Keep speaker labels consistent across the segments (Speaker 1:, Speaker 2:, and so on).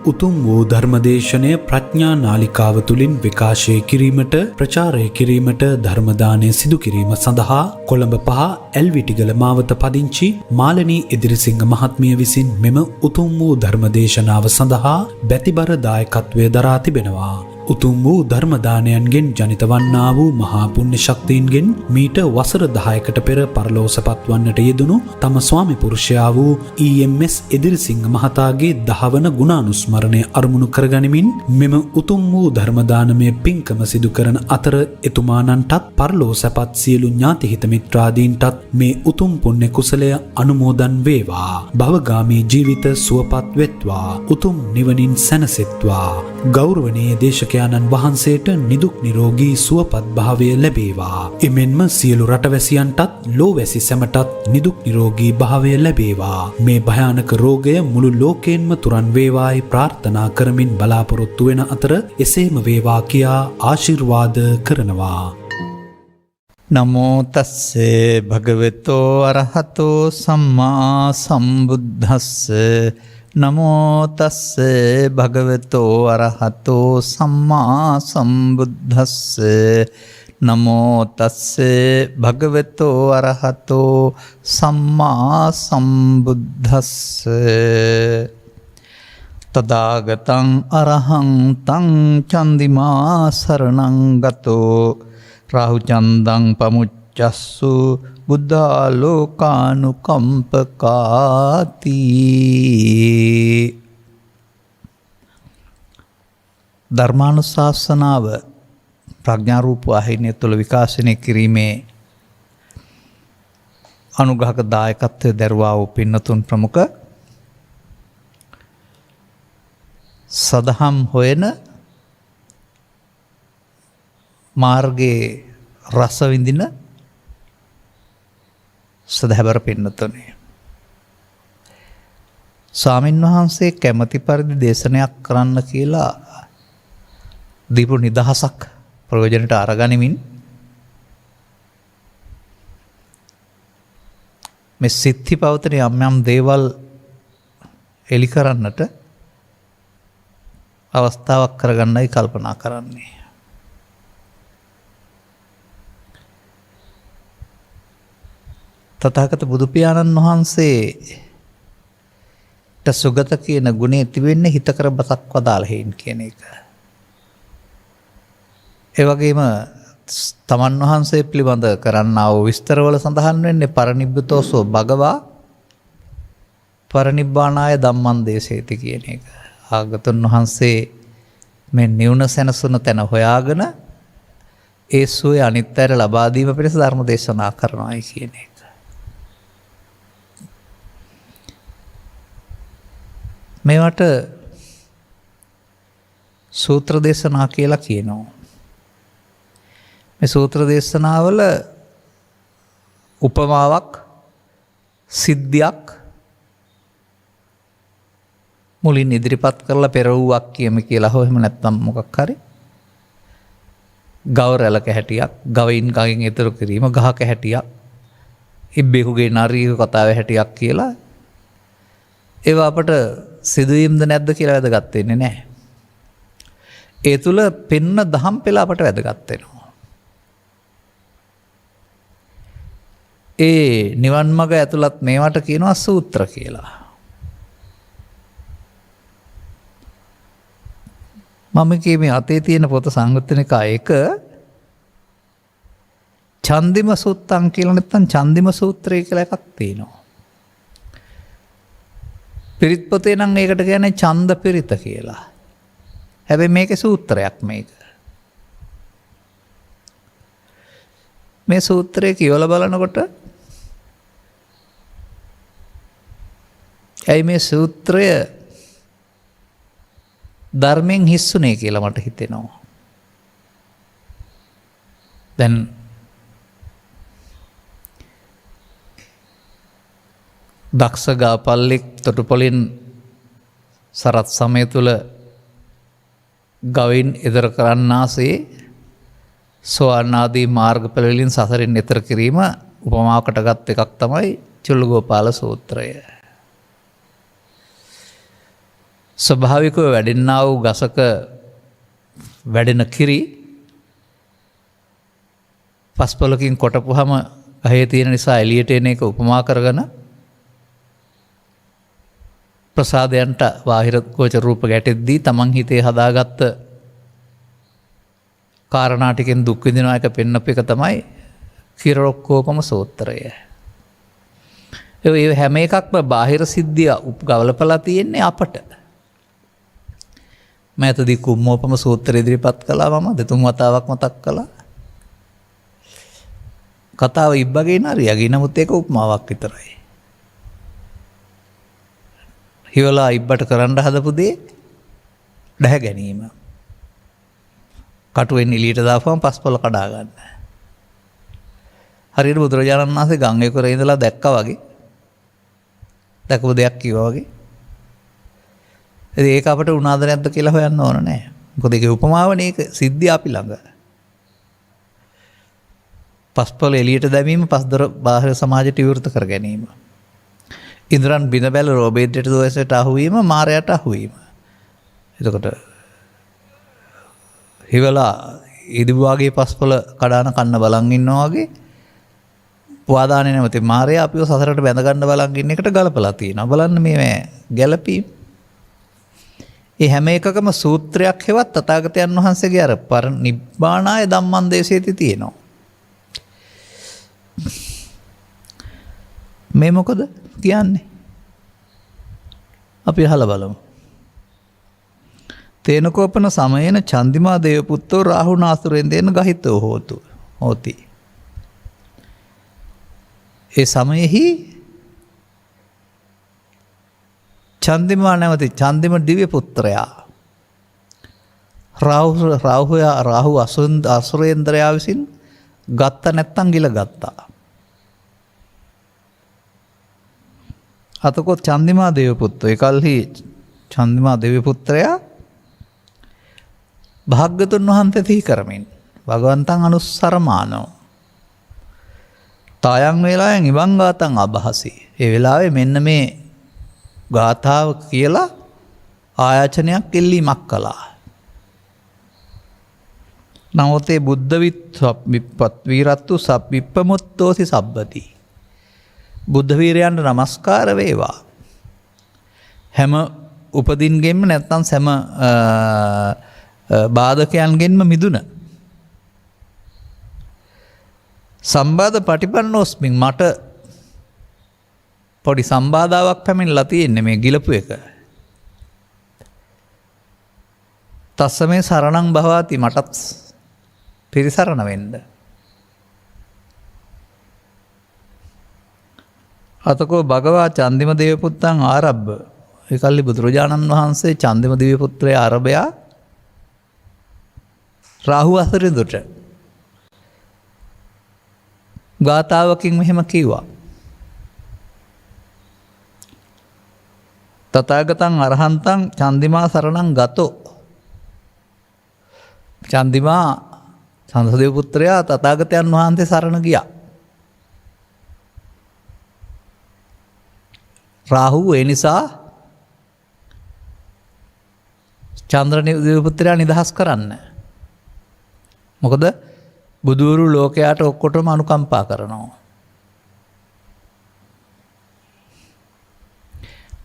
Speaker 1: උතුම් වූ ධර්මදේශනය ප්‍රඥා නාලිකාව තුළින් විකාශය කිරීමට ප්‍රචාරය කිරීමට ධර්මදානය සිදු කිරීම සඳහා කොළඹ 5 ඇල්විටිගල මාවත පදිංචි මාලනී ඉදිරිසිංහ මහත්මිය විසින් මෙම උතුම් වූ ධර්මදේශනාව සඳහා බැතිබර දායකත්වය දරා තිබෙනවා. උතුම් වූ ධර්මදානයන්ගෙන් ජනිත වන්නා වූ මහා පුණ්‍ය ශක්තියින්ගෙන් මීට වසර 10කට පෙර පරලෝසපත් වන්නට යෙදුණු තම ස්වාමි පුරුෂයා වූ EMS ඉදිරිසිංහ මහතාගේ 10 වන ගුණානුස්මරණය අරමුණු කරගනිමින් මෙම උතුම් වූ ධර්මදානමය පින්කම සිදු කරන අතර එතුමාණන්ටත් පරලෝසපත් සියලු ඥාති හිත මිත්‍රාදීන්ටත් මේ උතුම් පුණ්‍ය කුසලය අනුමෝදන් වේවා. භවගාමී ජීවිත සුවපත් වෙත්වා. උතුම් නිවනින් සැනසෙත්වා. ගෞරවනීය දේශකයන්න් වහන්සේට නිදුක් නිරෝගී සුවපත් භාවය ලැබේවා. එමෙන්ම සියලු රටවැසියන්ටත් ලෝවැසි සැමටත් නිදුක් නිරෝගී භාවය ලැබේවා. මේ භයානක රෝගය මුළු ලෝකයෙන්ම තුරන් වේවායි ප්‍රාර්ථනා කරමින් බලාපොරොත්තු වෙන අතර එසේම වේවා කියා ආශිර්වාද කරනවා.
Speaker 2: නමෝ තස්සේ භගවතෝ අරහතෝ සම්මා සම්බුද්දස්ස නමෝ තස්සේ භගවතෝ අරහතෝ සම්මා සම්බුද්දස්ස නමෝ තස්සේ භගවතෝ අරහතෝ සම්මා සම්බුද්දස්ස තදාගතං අරහං තං චන්දිමා සරණං ගතෝ රාහුචන්දං පමුච්චස්සු බුද්ධාලෝකානුකම්පකාති. ධර්මානුශාසනාව ප්‍රඥාරූප වාහිනිය තුළ විකාශනය කිරීමේ අනුග්‍රහක දායකත්වය දරුවා වූ පින්නතුන් ප්‍රමුඛ සදහම් හොයන මාර්ගයේ රස විඳින සදහැබර පින්නතුනේ, ස්වාමින් වහන්සේ කැමැති පරිදි දේශනයක් කරන්න කියලා දීපු නිදහසක් ප්‍රයෝජනට අරගනිමින් මේ සිත්ති පවතන යම් යම් දේවල් එලි කරන්නට අවස්ථාවක් කරගන්නයි කල්පනා කරන්නේ. තථාගත බුදු පියාණන් වහන්සේට සුගත කියන ගුණය තිබෙන්නේ හිතකර බසක් වදාළ හේන් කියන එක. ඒ වගේම තමන් වහන්සේ පිළිබඳ කරන්නා වූ විස්තරවල සඳහන් වෙන්නේ පරිනිබ්බතෝසෝ භගවා පරිනිබ්බානාය ධම්මං දේශේති කියන එක. ආගතුන් වහන්සේ මේ නිවුන සැනසුන තැන හොයාගෙන ඒ සුවය අනිත් අයට ලබා දීම පිණිස ධර්ම දේශනා කරනවායි කියන එක. මේවට සූත්‍ර දේශනා කියලා කියනවා. මේ සූත්‍ර දේශනාවල උපමාවක් සිද්ධියක් මුලින් ඉදිරිපත් කරලා පෙරවුවක් කියම කියලා හෝ එහෙම නැත්නම් මොකක් හරි ගව රැළක හැටියක්, ගවයින් ගගෙන් ඉතුරු කිරීම, ගහක හැටියක්, ඉබ්බෙකුගේ නරියක කතාවේ හැටියක් කියලා ඒවා අපට සිදුවීම්ද නැද්ද කියලා වැදගත් වෙන්නේ නැහැ. ඒ තුල පෙන්න දහම් පෙළ අපට වැදගත් වෙනවා. ඒ නිවන් මඟ ඇතුළත් මේවට කියනවා සූත්‍ර කියලා. මම මේ අතේ තියෙන පොත සංයුත්ත නිකායේ 1 චන්දිම සූත්තං කියලා නැත්නම් චන්දිම සූත්‍රය කියලා එකක් තියෙනවා. පිරිත් පොතේ නම් ඒකට කියන්නේ ඡන්ද පිරිත කියලා. හැබැයි මේකේ සූත්‍රයක් මේක. මේ සූත්‍රය කියවලා බලනකොට ඇයි මේ සූත්‍රය ධර්මයෙන් හිස්සුනේ කියලා මට හිතෙනවා. දැන් දක්ෂ ගාපල්ලෙක් තොටුපොළින් සරත් සමය තුළ ගවින් එදර කරන්නාසේ සෝවාන් ආදී මාර්ගඵල වලින් සසරින් එතර කිරීම උපමාවකට ගත් එකක් තමයි චුල්ලගෝපාල සූත්‍රය. ස්වභාවිකව වැඩෙන්නා වූ ගසක වැඩෙන කිරි පස්පොලකින් කොටපුහම ගහේ තියෙන නිසා එළියට එන එක උපමා කරගෙන ප්‍රසාදයන්ට බාහිර ගෝචර රූප ගැටෙද්දී තමන් හිතේ හදාගත්ත කාරණා ටිකෙන් දුක් විඳිනවා එක පෙන්නපු එක තමයි කිරොක්කෝපම සූත්‍රය. ඒ හැම එකක්ම බාහිර සිද්ධිය ගවලපලා තියෙන්නේ අපට. මෑතදී කුම්මෝපම සූත්‍රය ඉදිරිපත් කළා මම දෙතුන් වතාවක් මතක් කළා. කතාව ඉබ්බගේ නරියගේ නමුත් ඒක උපමාවක් විතරයි. හිවලා ඉබ්බට කරන්න හදපු දේ ඩැහැ ගැනීම. කටුවෙන් එළියට දාපුවම පස්පොළ කඩා ගන්න. හරියට බුදුරජාණන් වහන්සේ ගංගේ කොරේ ඉඳලා දැක්කා වගේ. දැකපු දෙයක් කිව්වා වගේ. ඒක අපට උනාද නැද්ද කියලා හොයන්න ඕන නෑ. මොකද ඒකේ උපමාවනේ ඒක සිද්ධිය අපි ළඟ. පස්පොළ එළියට දැමීම පස්දර බාහිර සමාජයට විවෘත කර ගැනීම. ඉන්ද්‍රයන් බිඳ බැල රෝබේට්ට දෝෂයට අහුවීම මාරයට අහුවීම. එතකොට හිවලා ඉදිබුවාගේ පස්පොළ කඩාන කන්න බලන් ඉන්නවා වගේ පුවාදානේ නැමති මාරය අපිව සසරට බැඳගන්න බලන් ඉන්න එකට ගලපලා තියෙනවා. බලන්න මේ ගැළපීම්. ඒ හැම එකකම සූත්‍රයක් හෙවත් තථාගතයන් වහන්සේගේ අර නිබ්බානාය ධම්මං දේශේති තියෙනවා. මේ මොකද කියන්නේ? අපි අහලා බලමු. තේනකෝපන සමයේන චන්දිමා දේවපුත්තෝ රාහුනාසුරෙන්දේන ගහිතෝ හෝති. ඒ සමයෙහි චන්දිමා නැමති චන්දිම දිව්‍ය පුත්‍රයා රාහු අසුරේන්ද්‍රයා විසින් ගත්ත නැත්තම් ගිල ගත්තා. අතකොත් චන්දිමා දේවපුත්තු එකල්හි චන්දිමා දේවපුත්‍රයා භාග්‍යතුන් වහන්සේ සිහි කරමින් භගවන්තං අනුස්සරමානෝ තායන් වේලාවෙන් ඉබං ගාතං අභහසි. ඒ වෙලාවේ මෙන්න මේ ගාථාව කියලා ආයාචනයක් එල්ලීමක් කළා. නවතේ බුද්ධ විප්පත් වීරත්තු විප්පමුත්තෝසි සබ්බති. බුද්ධ වීරයන්ට නමස්කාර වේවා. හැම උපදින්ගෙන්ම නැත්නම් සෑම බාධකයන්ගෙන්ම මිදුන. සම්බාධ පටිපන්නෝස්මින් මට පොඩි සම්බාධාවක් පැමිණලා තියෙන්නේ මේ ගිලපු එක. තස්සමේ සරණං භවාති මටත් පිරිසරණ වෙන්න. අතකෝ භගවා චන්දිම දේවපුත්තන් ආරබ්බ. එකල්ලි බුදුරජාණන් වහන්සේ චන්දිම දිව්‍යපුත්‍රය ආරභයා රාහු අසරිඳුට ගාථාවකින් මෙහෙම කිව්වා. තථාගතං අරහන්තං චන්දිමා සරණං ගතෝ. චන්දිමා චන්දදේව පුත්‍රයා තථාගතයන් වහන්සේ සරණ ගියා. රාහු ඒ නිසා චන්ද්‍රදේව පුත්‍රයා නිදහස් කරන්න. මොකද බුදුවරු ලෝකයාට ඔක්කොටම අනුකම්පා කරනවා.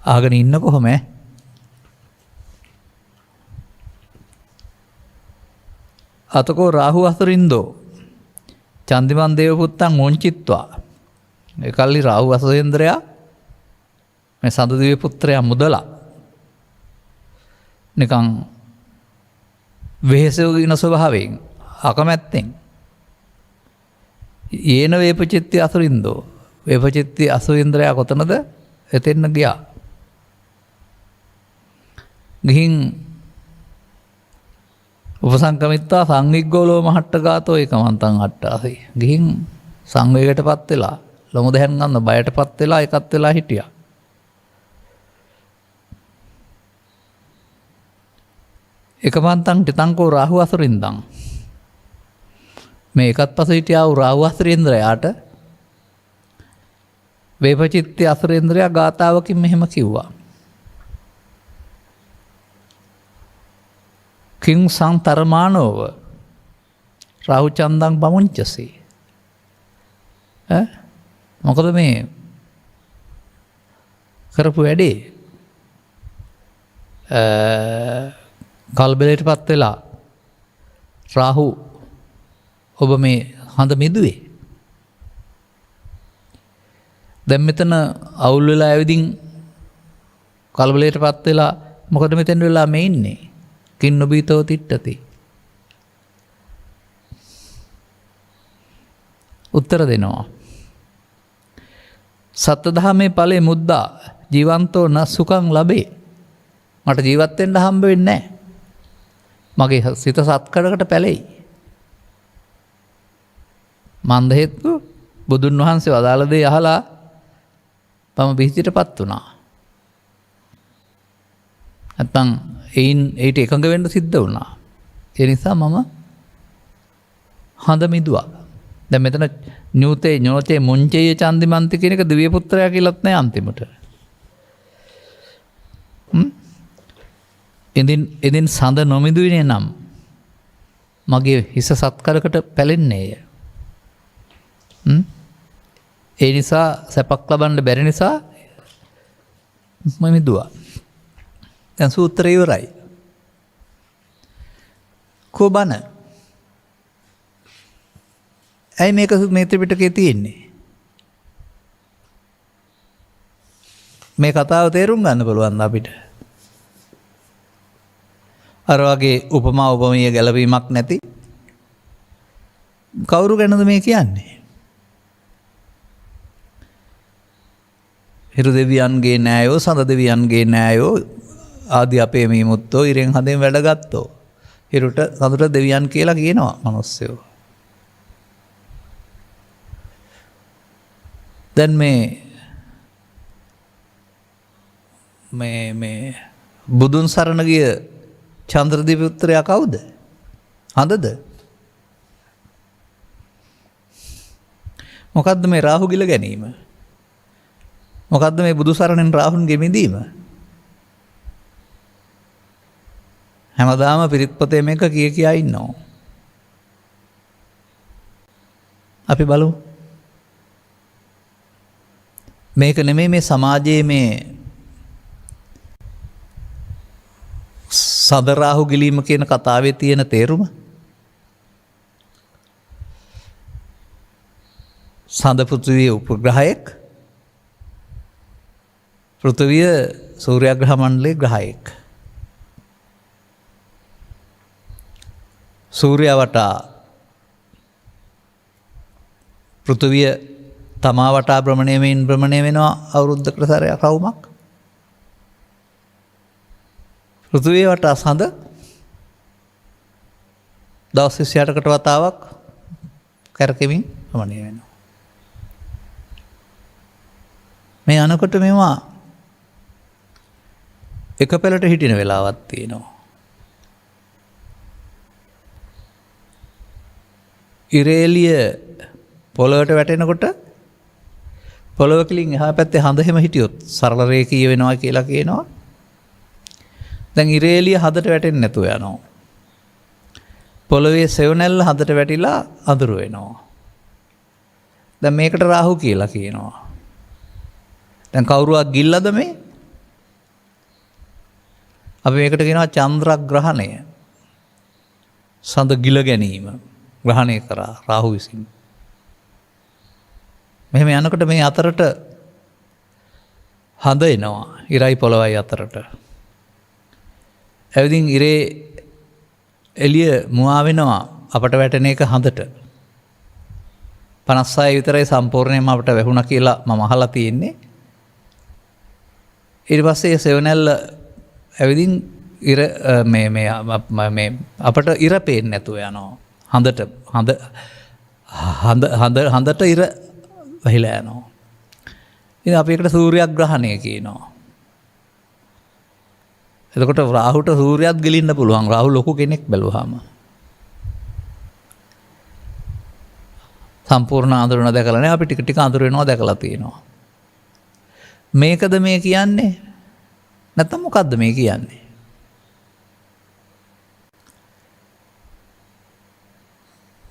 Speaker 2: ආගෙන ඉන්න කොහොම අතකෝ රාහු අසරින්දෝ චන්දිමන් දේවපුත්තන් වොංචිත්වා. එකල්ලි රාහු අසරේන්ද්‍රයා මේ සඳදිව්‍ය පුත්‍රයා මුදලා නිකන් වෙහෙසගෙන ස්වභාවයෙන් අකමැත්තෙන් යේන වේපචිත්ති අසුරින්දෝ වේපචිත්ති අසුරින්ද්‍රයා කොතනද එතෙන්න ගියා. ගිහින් උපසංකමිත්තා සංවිග්ගෝලෝ මහට්ටගාතෝ ඒකමන්තං අට්ටාසි. ගිහින් සංවේගයට පත් වෙලා ලොමු දැහන් ගන්න බයට පත් වෙලා එකත් වෙලා හිටියා. එකමන්තං ටිතංකෝ රාහු අසුරින්දං. මේ එකත් පස හිටියා වූ රාහු අසුරේන්ද්‍රයාට වේපචිත්ති අසුරේන්ද්‍රයා ගාථාවකින් මෙහෙම කිව්වා. කිං සංතරමානෝව රාහු චන්දං පමුංචසී. මොකද මේ කරපු වැඩේ කල්බලයට පත් වෙලා රාහු ඔබ මේ හඳ මිදුවේ. දැන් මෙතන අවුල් වෙලා ඇවිදින් කලබලයට පත් වෙලා මොකද මෙතෙන් වෙලා මේ ඉන්නේ? කින්නොබීතෝ තිට්ඨති. උත්තර දෙනවා. සත්දහමේ ඵලේ මුද්දා ජීවන්තෝ න සුඛං ලබේ. මට ජීවත් වෙන්න හම්බ වෙන්නේ නැහැ. මගේ සිත සත්කඩකට පැලෙයි. මන්ද හේතු බුදුන් වහන්සේ වදාළ දේ අහලා තම බිහිතිටපත් වුණා. නැත්තම් ඒට එකඟ වෙන්න සිද්ධ වුණා. ඒ නිසා මම හඳ මිදුවා. දැන් මෙතන ඤූතේ ඤෝතේ මුංචේ චන්දිමන්ති කියන එක දිව්‍ය පුත්‍රයා කියලාත් නෑ අන්තිමට. එදින් සඳ නොමිදුවිනේ නම් මගේ හිස සත්කරකට පැලෙන්නේය. ඒ නිසා සැපක් ලබන්න බැරි නිසා මම මිදුවා. දැන් සූත්‍රය ඉවරයි. කොබන ඇයි මේක මේ ත්‍රිපිටකයේ තියෙන්නේ? මේ කතාව තේරුම් ගන්න පුළුවන් අපිට. අර වගේ උපමා උපමීය ගැලපීමක් නැති කවුරු ගැනද මේ කියන්නේ? හිරු දෙවියන්ගේ නෑයෝ සඳ දෙවියන්ගේ නෑයෝ ආදී අපේ මේ මුත්තෝ ඉරෙන් හදෙන් වැඩගත්තෝ. හිරුට සඳට දෙවියන් කියලා කියනවා මනුස්සයෝ. දැන් මේ බුදුන් සරණ ගිය චන්ද්‍රදීප පුත්‍රයා කවුද? හඳද? මොකද්ද මේ රාහු ගිල ගැනීම? මොකද්ද මේ බුදු සරණෙන් රාහුන්ගේ මිදීම? හැමදාම පිරිත් පොතේ මේක කියා ඉන්නවා. අපි බලමු. මේක නෙමෙයි මේ සමාජයේ මේ සදරාහු ගිලීම කියන කතාවේ තියෙන තේරුම. සඳ පෘථිවිය උපග්‍රහයක්, පෘථිවිය සූර්යාග්‍රහ මණ්ඩලයේ ග්‍රහයෙක්. සූර්යයා වටා පෘථිවිය තමා වටා භ්‍රමණය වෙනවා අවුරුද්දකට සැරයක් රවුමක්. පෘථිවිය වටා සඳ දවස් 28කට වතාවක් කරකෙමින් භ්‍රමණය වෙනවා. මේ අනකොට මේවා එක පෙළට හිටින වෙලාවක් තියෙනවා. ඉරේලිය පොළොවට වැටෙනකොට පොළොව කිලින් එහා පැත්තේ හඳ හැම හිටියොත් සරල රේඛීය වෙනවා කියලා කියනවා. දැන් ඉරේලිය හඳට වැටෙන්නේ නැතුව යනවා. පොළොවේ සෙවණැල්ල හඳට වැටිලා අඳුර වෙනවා. දැන් මේකට රාහු කියලා කියනවා. දැන් කවුරුවක් ගිල්ලද මේ? අපි මේකට කියනවා චන්ද්‍රග්‍රහණය. සඳ ගිල ගැනීම. ග්‍රහණය කරා රාහු විසින්. මෙහෙම යනකොට මේ අතරට හඳ එනවා. ඉරයි පොළොවයි අතරට. ඇවිදින් ඉරේ එළිය මුවා වෙනවා අපට වැටෙන එක හඳට. 56 විතරයි සම්පූර්ණයෙන්ම අපට වැහුණා කියලා මම අහලා තියෙන්නේ. ඊට පස්සේ සෙවණැල්ල ඇවිදින් ඉර මේ අපට ඉර පේන්නේ නැතුව යනවා. හඳට ඉර වැහිලා යනවා. ඉතින් අපි ඒකට සූර්යග්‍රහණය කියනවා. එතකොට රාහුට සූර්යයත් ගිලින්න පුළුවන්. රාහු ලොකු කෙනෙක් බැලුවාම. සම්පූර්ණ අඳුරන දැකලා නැහැ. අපි ටික ටික අඳුර වෙනවා දැකලා තියෙනවා. මේකද මේ කියන්නේ? නැත්නම් මොකද්ද මේ කියන්නේ?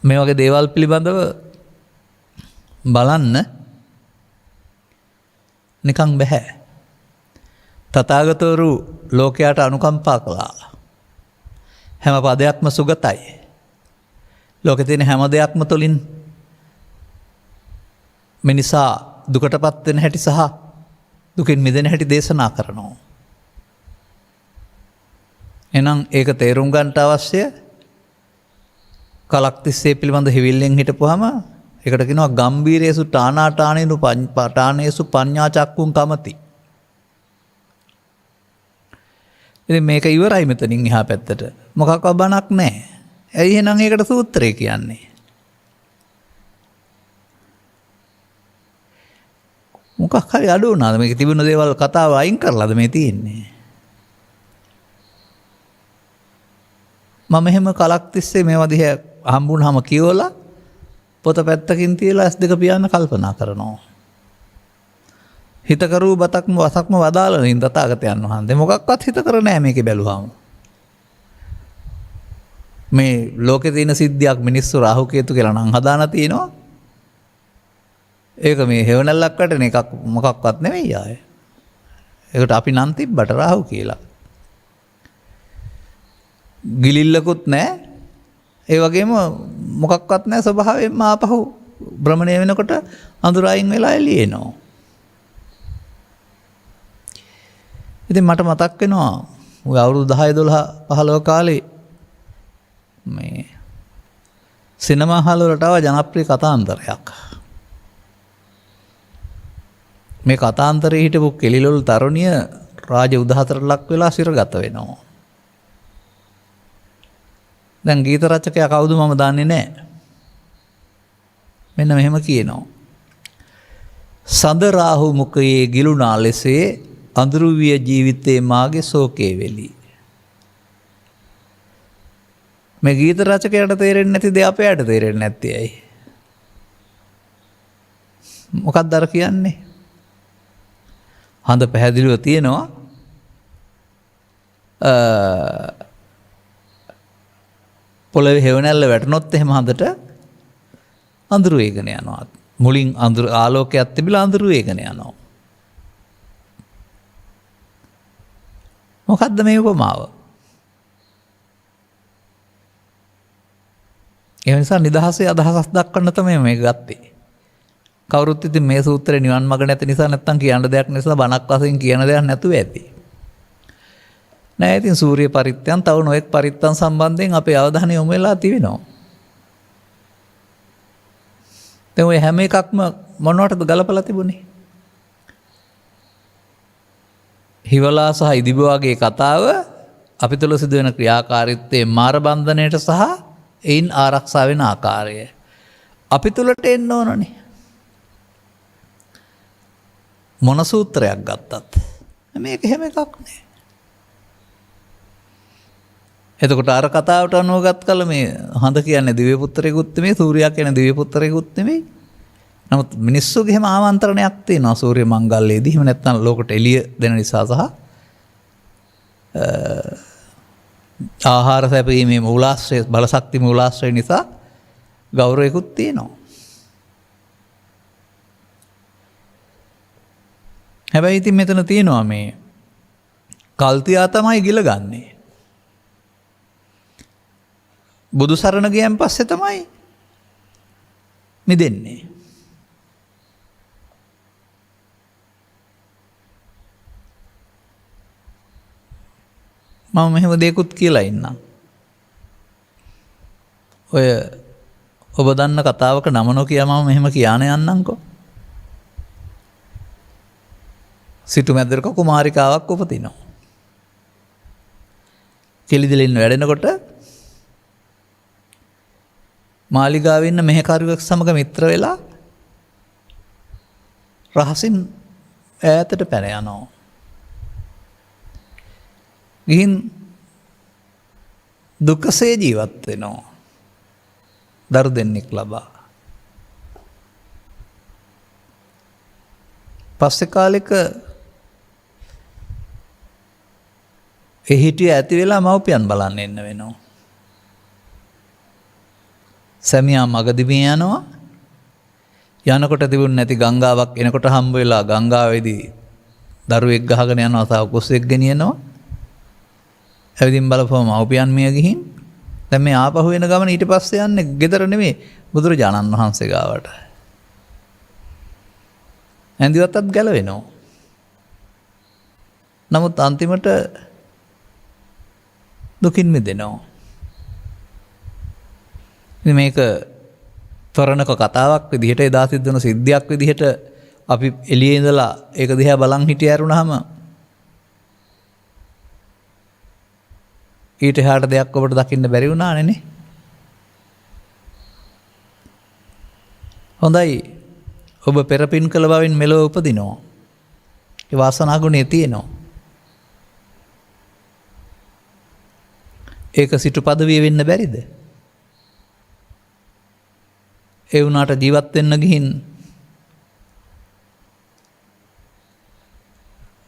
Speaker 2: මේ වගේ දේවල් පිළිබඳව බලන්න නිකං බැහැ. තථාගතවරු ලෝකයට අනුකම්පා කළා. හැම පදයක්ම සුගතයි. ලෝකේ තියෙන හැම දෙයක්ම තුළින් මිනිසා දුකටපත් වෙන හැටි සහ දුකින් මිදෙන හැටි දේශනා කරනවා. එහෙනම් ඒක තේරුම් ගන්නට අවශ්‍ය. කලක් තිස්සේ පිළිබඳ හිවිල්ලෙන් හිටපුවාම ඒකට කියනවා ගම්බීරේසු ටානාටානේනු ටානේසු පඤ්ඤා චක්කුං කමති. ඉතින් මේක ඉවරයි මෙතනින් එහා පැත්තට. මොකක්වත් බණක් නැහැ. ඇයි එහෙනම් ඒකට සූත්‍රය කියන්නේ? මොකක් හරි අඩු වුණාද? මේක තිබුණ දේවල් කතාව අයින් කරලාද මේ තියෙන්නේ? මම එහෙම කලක් තිස්සේ මේවා දිහා හම්බුනහම කියවලා පොත පැත්තකින් තියලා S2 පියාන්න කල්පනා කරනවා. හිතකරු වසක්ම වදාළනින් තථාගතයන් වහන්සේ මොකක්වත් හිත කර නැහැ මේකේ බැලුවාම. මේ ලෝකේ තියෙන සිද්ධියක් මිනිස්සු රාහු කේතු කියලා නම් හදාන තියෙනවා. ඒක මේ හේවණල්ලක් වටන එකක් මොකක්වත් නෙවෙයි ආයේ. ඒකට අපි නම් තිබ්බට රාහු කියලා. ගිලිල්ලකුත් නැහැ. ඒ වගේම මොකක්වත් නැහැ ස්වභාවයෙන්ම ආපහු භ්‍රමණය වෙනකොට අඳුර අයින් වෙලා එළිය එනවා. ඉතින් මට මතක් වෙනවා ඔය අවුරුදු 10 12 15 කාලේ මේ සිනමා හාල් වලට ආව ජනප්‍රිය කතාන්තරයක්. මේ කතාන්තරයේ හිටපු කෙලිලොල් තරුණිය රාජ උදාහතරට ලක් වෙලා සිරගත වෙනවා. දැන් ගීත රචකයා කවුද මම දන්නේ නැහැ. මෙන්න මෙහෙම කියනවා. සඳ රාහු මුඛයේ ගිලුණා ලෙසේ අඳුරු විය ජීවිතේ මාගේ ශෝකේ වෙලි. මේ ගීත රචකයාට තේරෙන්නේ නැති දේ අපේට තේරෙන්නේ නැත්තේ ඇයි? මොකක්ද අර කියන්නේ? හඳ පැහැදිලිව තියෙනවා. පොළවේ හේවණල්ල වැටුනොත් එහෙම හඳට අඳුරු වේගන යනවා. මුලින් අඳුරු ආලෝකයක් තිබිලා අඳුරු වේගන යනවා. මොකද්ද මේ උපමාව? ඒ නිසා නිදහසේ අදහසක් දක්වන්න තමයි මේක ගත්තේ. කවුරුත් ඉතින් මේ සූත්‍රේ නිවන් මඟ නැති නිසා නැත්තම් කියන්න දෙයක් නිසා බණක් වශයෙන් කියන දෙයක් නැතුව ඇති. නෑ ඉතින් සූර්ය පරිත්‍යාගයන් තව නොඑක් පරිත්‍යාගයන් සම්බන්ධයෙන් අපේ අවධානය යොමු වෙලා තිබෙනවා. දැන් ඔය හැම එකක්ම මොනවටද ගලපලා තිබුණේ? හිවලා සහ ඉදිබුවාගේ කතාව අපි තුළ සිදුවෙන ක්‍රියාකාරීත්වයේ මාර බන්ධනයට සහ එයින් ආරක්ෂා වෙන ආකාරය අපි තුළට එන්න ඕනනේ. මොන සූත්‍රයක් ගත්තත් මේක හැම එකක් නෑ. එතකොට අර කතාවට අනුව ගත් කල මේ හඳ කියන්නේ දිව්‍ය පුත්‍රයෙකුත් නෙමෙයි, සූර්යයා කියන්නේ දිව්‍ය පුත්‍රයෙකුත් නෙමෙයි. නමුත් මිනිස්සුගේ හැම ආමන්ත්‍රණයක් තියෙනවා සූර්ය මංගල්‍යයේදී. එහෙම නැත්නම් ලෝකට එළිය දෙන නිසා සහ ආහාර සැපීමේ මූලාශ්‍රය බලශක්ති මූලාශ්‍රය නිසා ගෞරවයකුත් තියෙනවා. හැබැයි ඉතින් මෙතන තියෙනවා මේ කල්තියා තමයි ගිලගන්නේ. බුදු සරණ ගියන් පස්සේ තමයි මිදෙන්නේ. මම මෙහෙම දෙයක්ත් කියලා ඉන්නම්. ඔය ඔබ දන්න කතාවක නම නොකිය මම මෙහෙම කියාන යන්නම්කෝ. සිටු මැදරක කුමාරිකාවක් උපදිනවා. කෙලිදෙලින් වැඩෙනකොට මාලිගාවේ ඉන්න මෙහෙකරුවෙක් සමග මිත්‍ර වෙලා රහසින් ඈතට පැන යනවා. ගිහින් දුකසේ ජීවත් වෙනවා. දරු දෙන්නෙක් ලබා. පස්සේ කාලෙක හිටිය ඇති වෙලා මව්පියන් බලන්න එන්න වෙනවා. සැමියා මගදිමිය යනවා. යනකොට තිබුණ නැති ගංගාවක් එනකොට හම්බ වෙලා ගංගාවේදී දරුවෙක් ගහගෙන යනවා තව කුස්සෙක් ගෙනියනවා. ඇවිදින් බලපුවම මව්පියන් මිය ගිහින් දැන් මේ ආපහු වෙන ගමන ඊට පස්සේ යන්නේ ගෙදර නෙමෙයි බුදුරජාණන් වහන්සේ ගාවට. ඇඳිවත්තත් ගැලවෙනවා. නමුත් අන්තිමට දුකින් මිදෙනවා. ඉතින් මේක තරණක කතාවක් විදිහට එදා සිද්ධ වෙන සිද්ධියක් විදිහට අපි එළියේ ඉඳලා ඒක දිහා බලන් හිටිය ඇරුණාම ඊට එහාට දෙයක් ඔබට දකින්න බැරි වුණානේ නේ. හොඳයි. ඔබ පෙරපින් කළ බවින් මෙලොව උපදිනවා. ඒ වාසනා ගුණය තියෙනවා. ඒක සිටු පදවිය වෙන්න බැරිද? ඒ වුණාට ජීවත් වෙන්න ගිහින්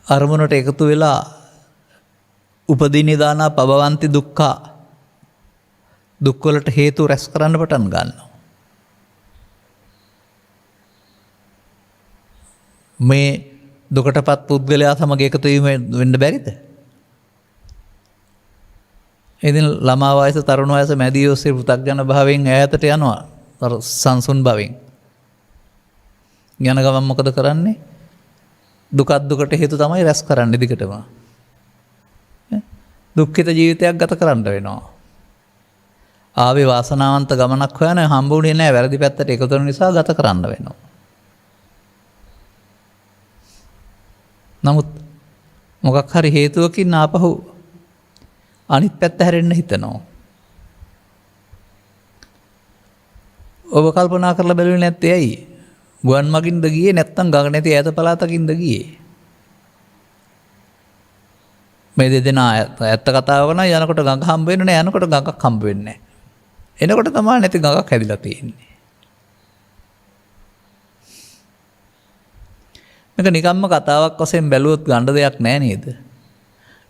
Speaker 2: අරමුණට එකතු වෙලා උපදිනිදානා පබවන්ති දුක්ඛා දුක් වලට හේතු රැස් කරන්න පටන් ගන්නවා. මේ දුකටපත් පුද්ගලයා සමග එකතු වීම වෙන්න බැරිද? ඉතින් ළමා වයස තරුණ වයස මැදියේ ඔස්සේ පෘථග්ජන භාවයෙන් ඈතට යනවා සංසුන් භවෙන්. යන ගමන් මොකද කරන්නේ? දුකට හේතු තමයි රැස් කරන්නේ දිගටම. දුක්ඛිත ජීවිතයක් ගත කරන්න වෙනවා. ආවේ වාසනාවන්ත ගමනක් හොයන හම්බුනේ නැහැ වැරදි පැත්තට එකතු වෙන නිසා ගත කරන්න වෙනවා. නමුත් මොකක් හරි හේතුවකින් ආපහු අනිත් පැත්ත හැරෙන්න හිතනවා. ඔබ කල්පනා කරලා බැලුවේ නැත්තේ ඇයි? ගුවන් මගින්ද ගියේ නැත්නම් ගඟ නැති ඈත පළාතකින්ද ගියේ? මේ දෙදෙනා ඇත්ත කතාව නම් යනකොට ගඟ හම්බ වෙන්නේ නැහැ, යනකොට ගඟක් හම්බ වෙන්නේ නැහැ. එනකොට තමයි නැති ගඟක් හැදිලා තියෙන්නේ. මේක නිකම්ම කතාවක් වශයෙන් බැලුවොත් ගන්න දෙයක් නැහැ නේද?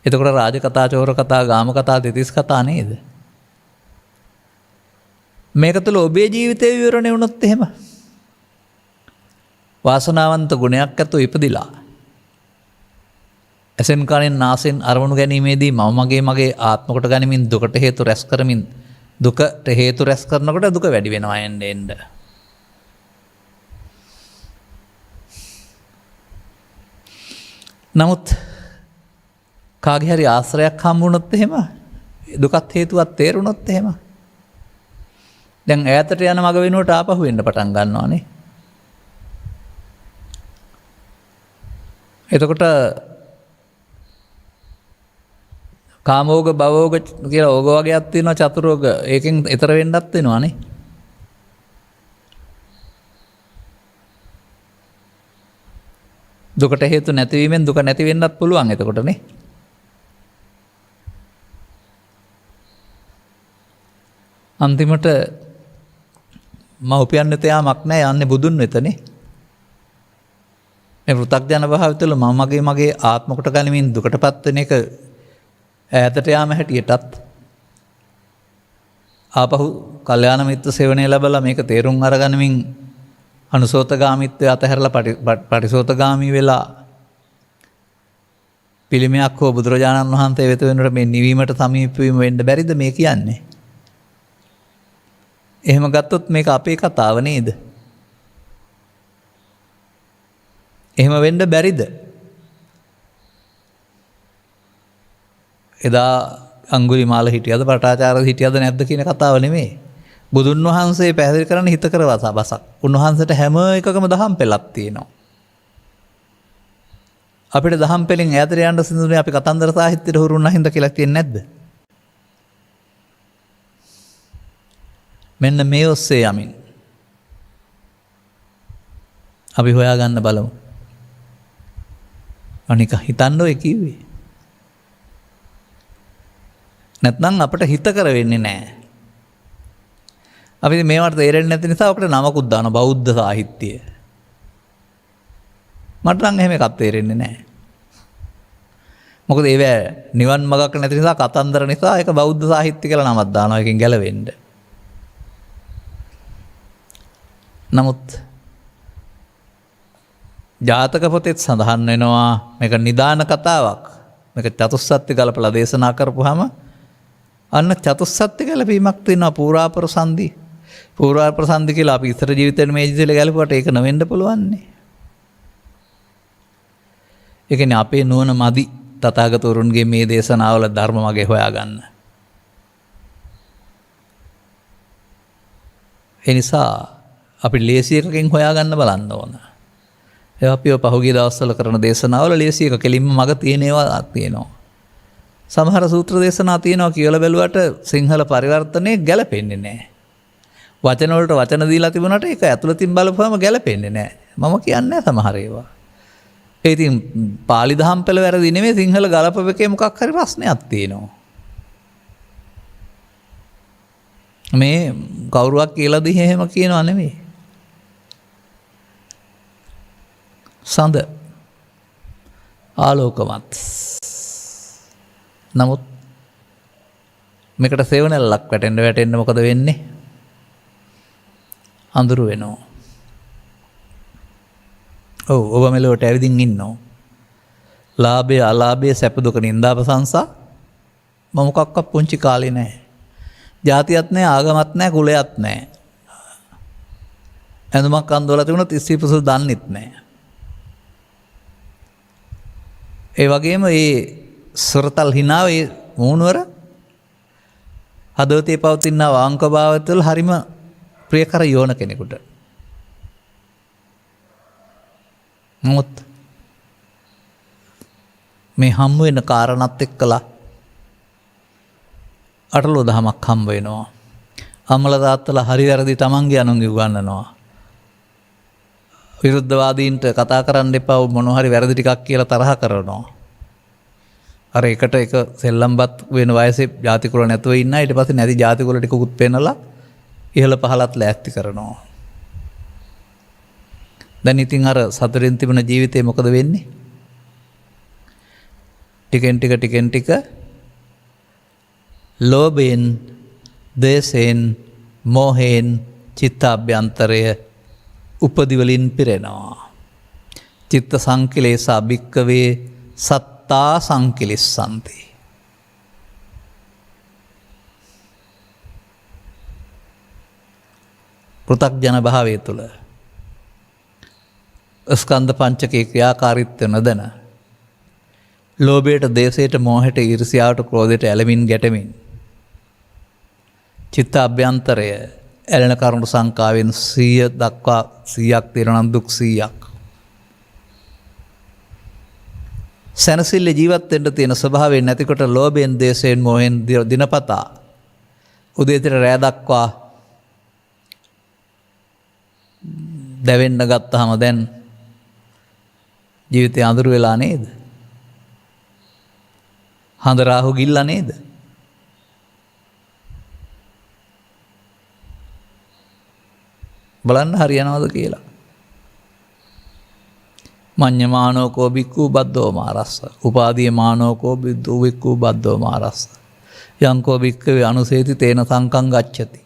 Speaker 2: එතකොට රාජ කතා, චෝර කතා, ගාම කතා, දෙතිස් කතා නේද? මේක තුළ ඔබේ ජීවිතය විවරණය වුණොත් එහෙම වාසනාවන්ත ගුණයක් ඇතුව ඉපදිලා ඇසෙන් කනෙන් නාසෙන් අරමුණු ගැනීමේදී මම මගේ ආත්ම කොට ගනිමින් දුකට හේතු රැස් කරමින් දුකට හේතු රැස් කරනකොට දුක වැඩි වෙනවා එන්න. නමුත් කාගේ හරි ආශ්‍රයක් හම්බුනොත් එහෙම දුකත් හේතුවක් තේරුණොත් එහෙම දැන් ඈතට යන මග වෙනුවට ආපහු වෙන්න පටන් ගන්නවානේ. එතකොට කාමෝග භවෝග කියලා ඕග වගේක් තියෙනවා චතුරෝග. ඒකෙන් ඈතර වෙන්නත් වෙනවානේ. දුකට හේතු නැතිවීමෙන් දුක නැති වෙන්නත් පුළුවන් එතකොටනේ. අන්තිමට මව්පියන් වෙත යාමක් නැහැ යන්නේ බුදුන් වෙතනේ. මේ පෘථග්ජන භාවය තුළ මම මගේ ආත්ම කොට ගනිමින් දුකටපත් වෙන එක ඈතට යාම හැටියටත් ආපහු කල්යාණ මිත්‍ර සේවනය ලැබලා මේක තේරුම් අරගනිමින් අනුසෝතගාමීත්වය අතහැරලා පටිසෝතගාමී වෙලා පිළිමයක් හෝ බුදුරජාණන් වහන්සේ වෙත වෙනකොට මේ නිවීමට සමීප වීම වෙන්න බැරිද මේ කියන්නේ? එහෙම ගත්තොත් මේක අපේ කතාව නේද? එහෙම වෙන්න බැරිද? එදා අඟුලිමාල හිටියද පටාචාර්ය හිටියද නැද්ද කියන කතාව නෙමෙයි. බුදුන් වහන්සේ පැහැදිලි කරන්න හිතකර බසක්. උන්වහන්සේට හැම එකකම දහම් පෙළක් තියෙනවා. අපිට දහම් පෙළෙන් ඈතට යන්න සිදුුනේ අපි කතන්දර සාහිත්‍යයට හුරු වුණා හින්දා කියලා කියන්නේ නැද්ද? මෙන්න මේ ඔස්සේ යමින් අපි හොයාගන්න බලමු. අනික හිතන්න ඔය කිව්වේ. නැත්නම් අපිට හිත කර වෙන්නේ නැහැ. අපි මේවට තේරෙන්නේ නැති නිසා ඔකට නමකුත් දාන බෞද්ධ සාහිත්‍ය. මට නම් එහෙම එකක් තේරෙන්නේ නැහැ. මොකද ඒව නිවන් මගක් නැති නිසා කතන්දර නිසා ඒක බෞද්ධ සාහිත්‍ය කියලා නමක් දානවා එකෙන් ගැලවෙන්න. නමුත් ජාතක පොතෙත් සඳහන් වෙනවා මේක නිදාන කතාවක්. මේක චතුස්සත්ත්‍ය ගලපලා දේශනා කරපුවාම අන්න චතුස්සත්ත්‍ය ගැලපීමක් තියෙනවා පූර්වාපර සංදි. පූර්වාපර සංදි කියලා අපි ඉතර ජීවිතේ මේ ජීවිතේ ගැලපුවට ඒක නොවෙන්න පුළුවන්නේ. ඒ කියන්නේ අපේ නුවණ මදි තථාගතවරුන්ගේ මේ දේශනාවල ධර්ම මගේ හොයාගන්න. ඒ නිසා අපි ලේසි එකකින් හොයාගන්න බලන්න ඕන. ඒ අපි පහුගිය දවස්වල කරන දේශනාවල ලේසි එක කෙලින්ම මග තියෙනවා තියෙනවා. සමහර සූත්‍ර දේශනා තියෙනවා කියලා බැලුවට සිංහල පරිවර්තනයේ ගැලපෙන්නේ නැහැ. වචන වලට වචන දීලා තිබුණාට ඒක ඇතුළතින් බලපුවම ගැලපෙන්නේ නැහැ. මම කියන්නේ සමහර ඒවා. ඒ ඉතින් පාලි දහම් පෙළ වැරදි නෙමෙයි සිංහල ගලපපෙකේ මොකක් හරි ප්‍රශ්නයක් තියෙනවා. මේ කවුරුවක් කියලා දී එහෙම කියනවා නෙමෙයි. සඳ ආලෝකමත්. නමුත් මේකට සෙවණැල්ලක් වැටෙන්න මොකද වෙන්නේ? අඳුරු වෙනවා. ඔබ මෙලොවට ඇවිදින් ඉන්නවා. ලාභය අලාභය සැප දුක නින්දා ප්‍රශංසා මොකක්වත් පුංචි කාලේ නැහැ. ජාතියක් නැහැ, ආගමක් නැහැ, කුලයක් නැහැ. ඇඳුමක් අඳවලා තිබුණොත් ඉස්සිපසු දන්නෙත් නැහැ. ඒ වගේම මේ සොරතල් හිනාව ඒ මූණවර හදවතේ පවතින වාංකභාවය තුළ හරිම ප්‍රියකර යෝන කෙනෙකුට. නමුත් මේ හම්බ වෙන කාරණාත් එක්කලා අටලෝ දහමක් හම්බ වෙනවා. අම්මලා තාත්තලා හරි වැරදි තමන්ගේ අනුන්ගේ උගන්වනවා. විරුද්ධවාදීන්ට කතා කරන්න එපා මොන හරි වැරදි ටිකක් කියලා තරහ කරනවා. අර එකට එක සෙල්ලම්පත් වෙන වයසේ ජාති කුල නැතුව ඉන්න ඊට පස්සේ නැති ජාති කුල ටිකකුත් පෙන්නලා ඉහළ පහළත් ලෑස්ති කරනවා. දැන් ඉතින් අර සතුරින් තිබුණ ජීවිතේ මොකද වෙන්නේ? ටිකෙන් ටික ලෝභයෙන්, දේශයෙන්, මෝහයෙන් චිත්තාභ්‍යන්තරය උපදි වලින් පිරෙනවා. චිත්ත සංකිලේසා භික්කවේ සත්තා සංකිලිස්සන්ති. පෘථග්ජන භාවය තුළ ස්කන්ධ පංචකයේ ක්‍රියාකාරීත්වය නොදැන ලෝභයට, දේශයට, මෝහයට, ඊර්ෂ්‍යාවට, ක්‍රෝධයට ඇලමින් ගැටමින් චිත්ත අභ්‍යන්තරය ඇලෙන කරුණු සංකාවෙන් 100 දක්වා 100ක් තියෙනවා නම් දුක් 100ක්. සැනසෙල්ල ජීවත් වෙන්න තියෙන ස්වභාවය නැතිකොට ලෝභයෙන්, දේශයෙන්, මෝහෙන් දිනපතා උදේට රැය දක්වා දැවෙන්න ගත්තාම දැන් ජීවිතය අඳුර වෙලා නේද? හඳ රාහු ගිල්ලා නේද? බලන්න හරියනවද කියලා. මඤ්ඤමානෝකෝ බික්ඛු බද්දෝ මාරස්ස. උපාදී මානෝකෝ බික්ඛු බද්දෝ මාරස්ස. යංකෝ බික්ඛවේ අනුසේති තේන සංකං ගච්ඡති.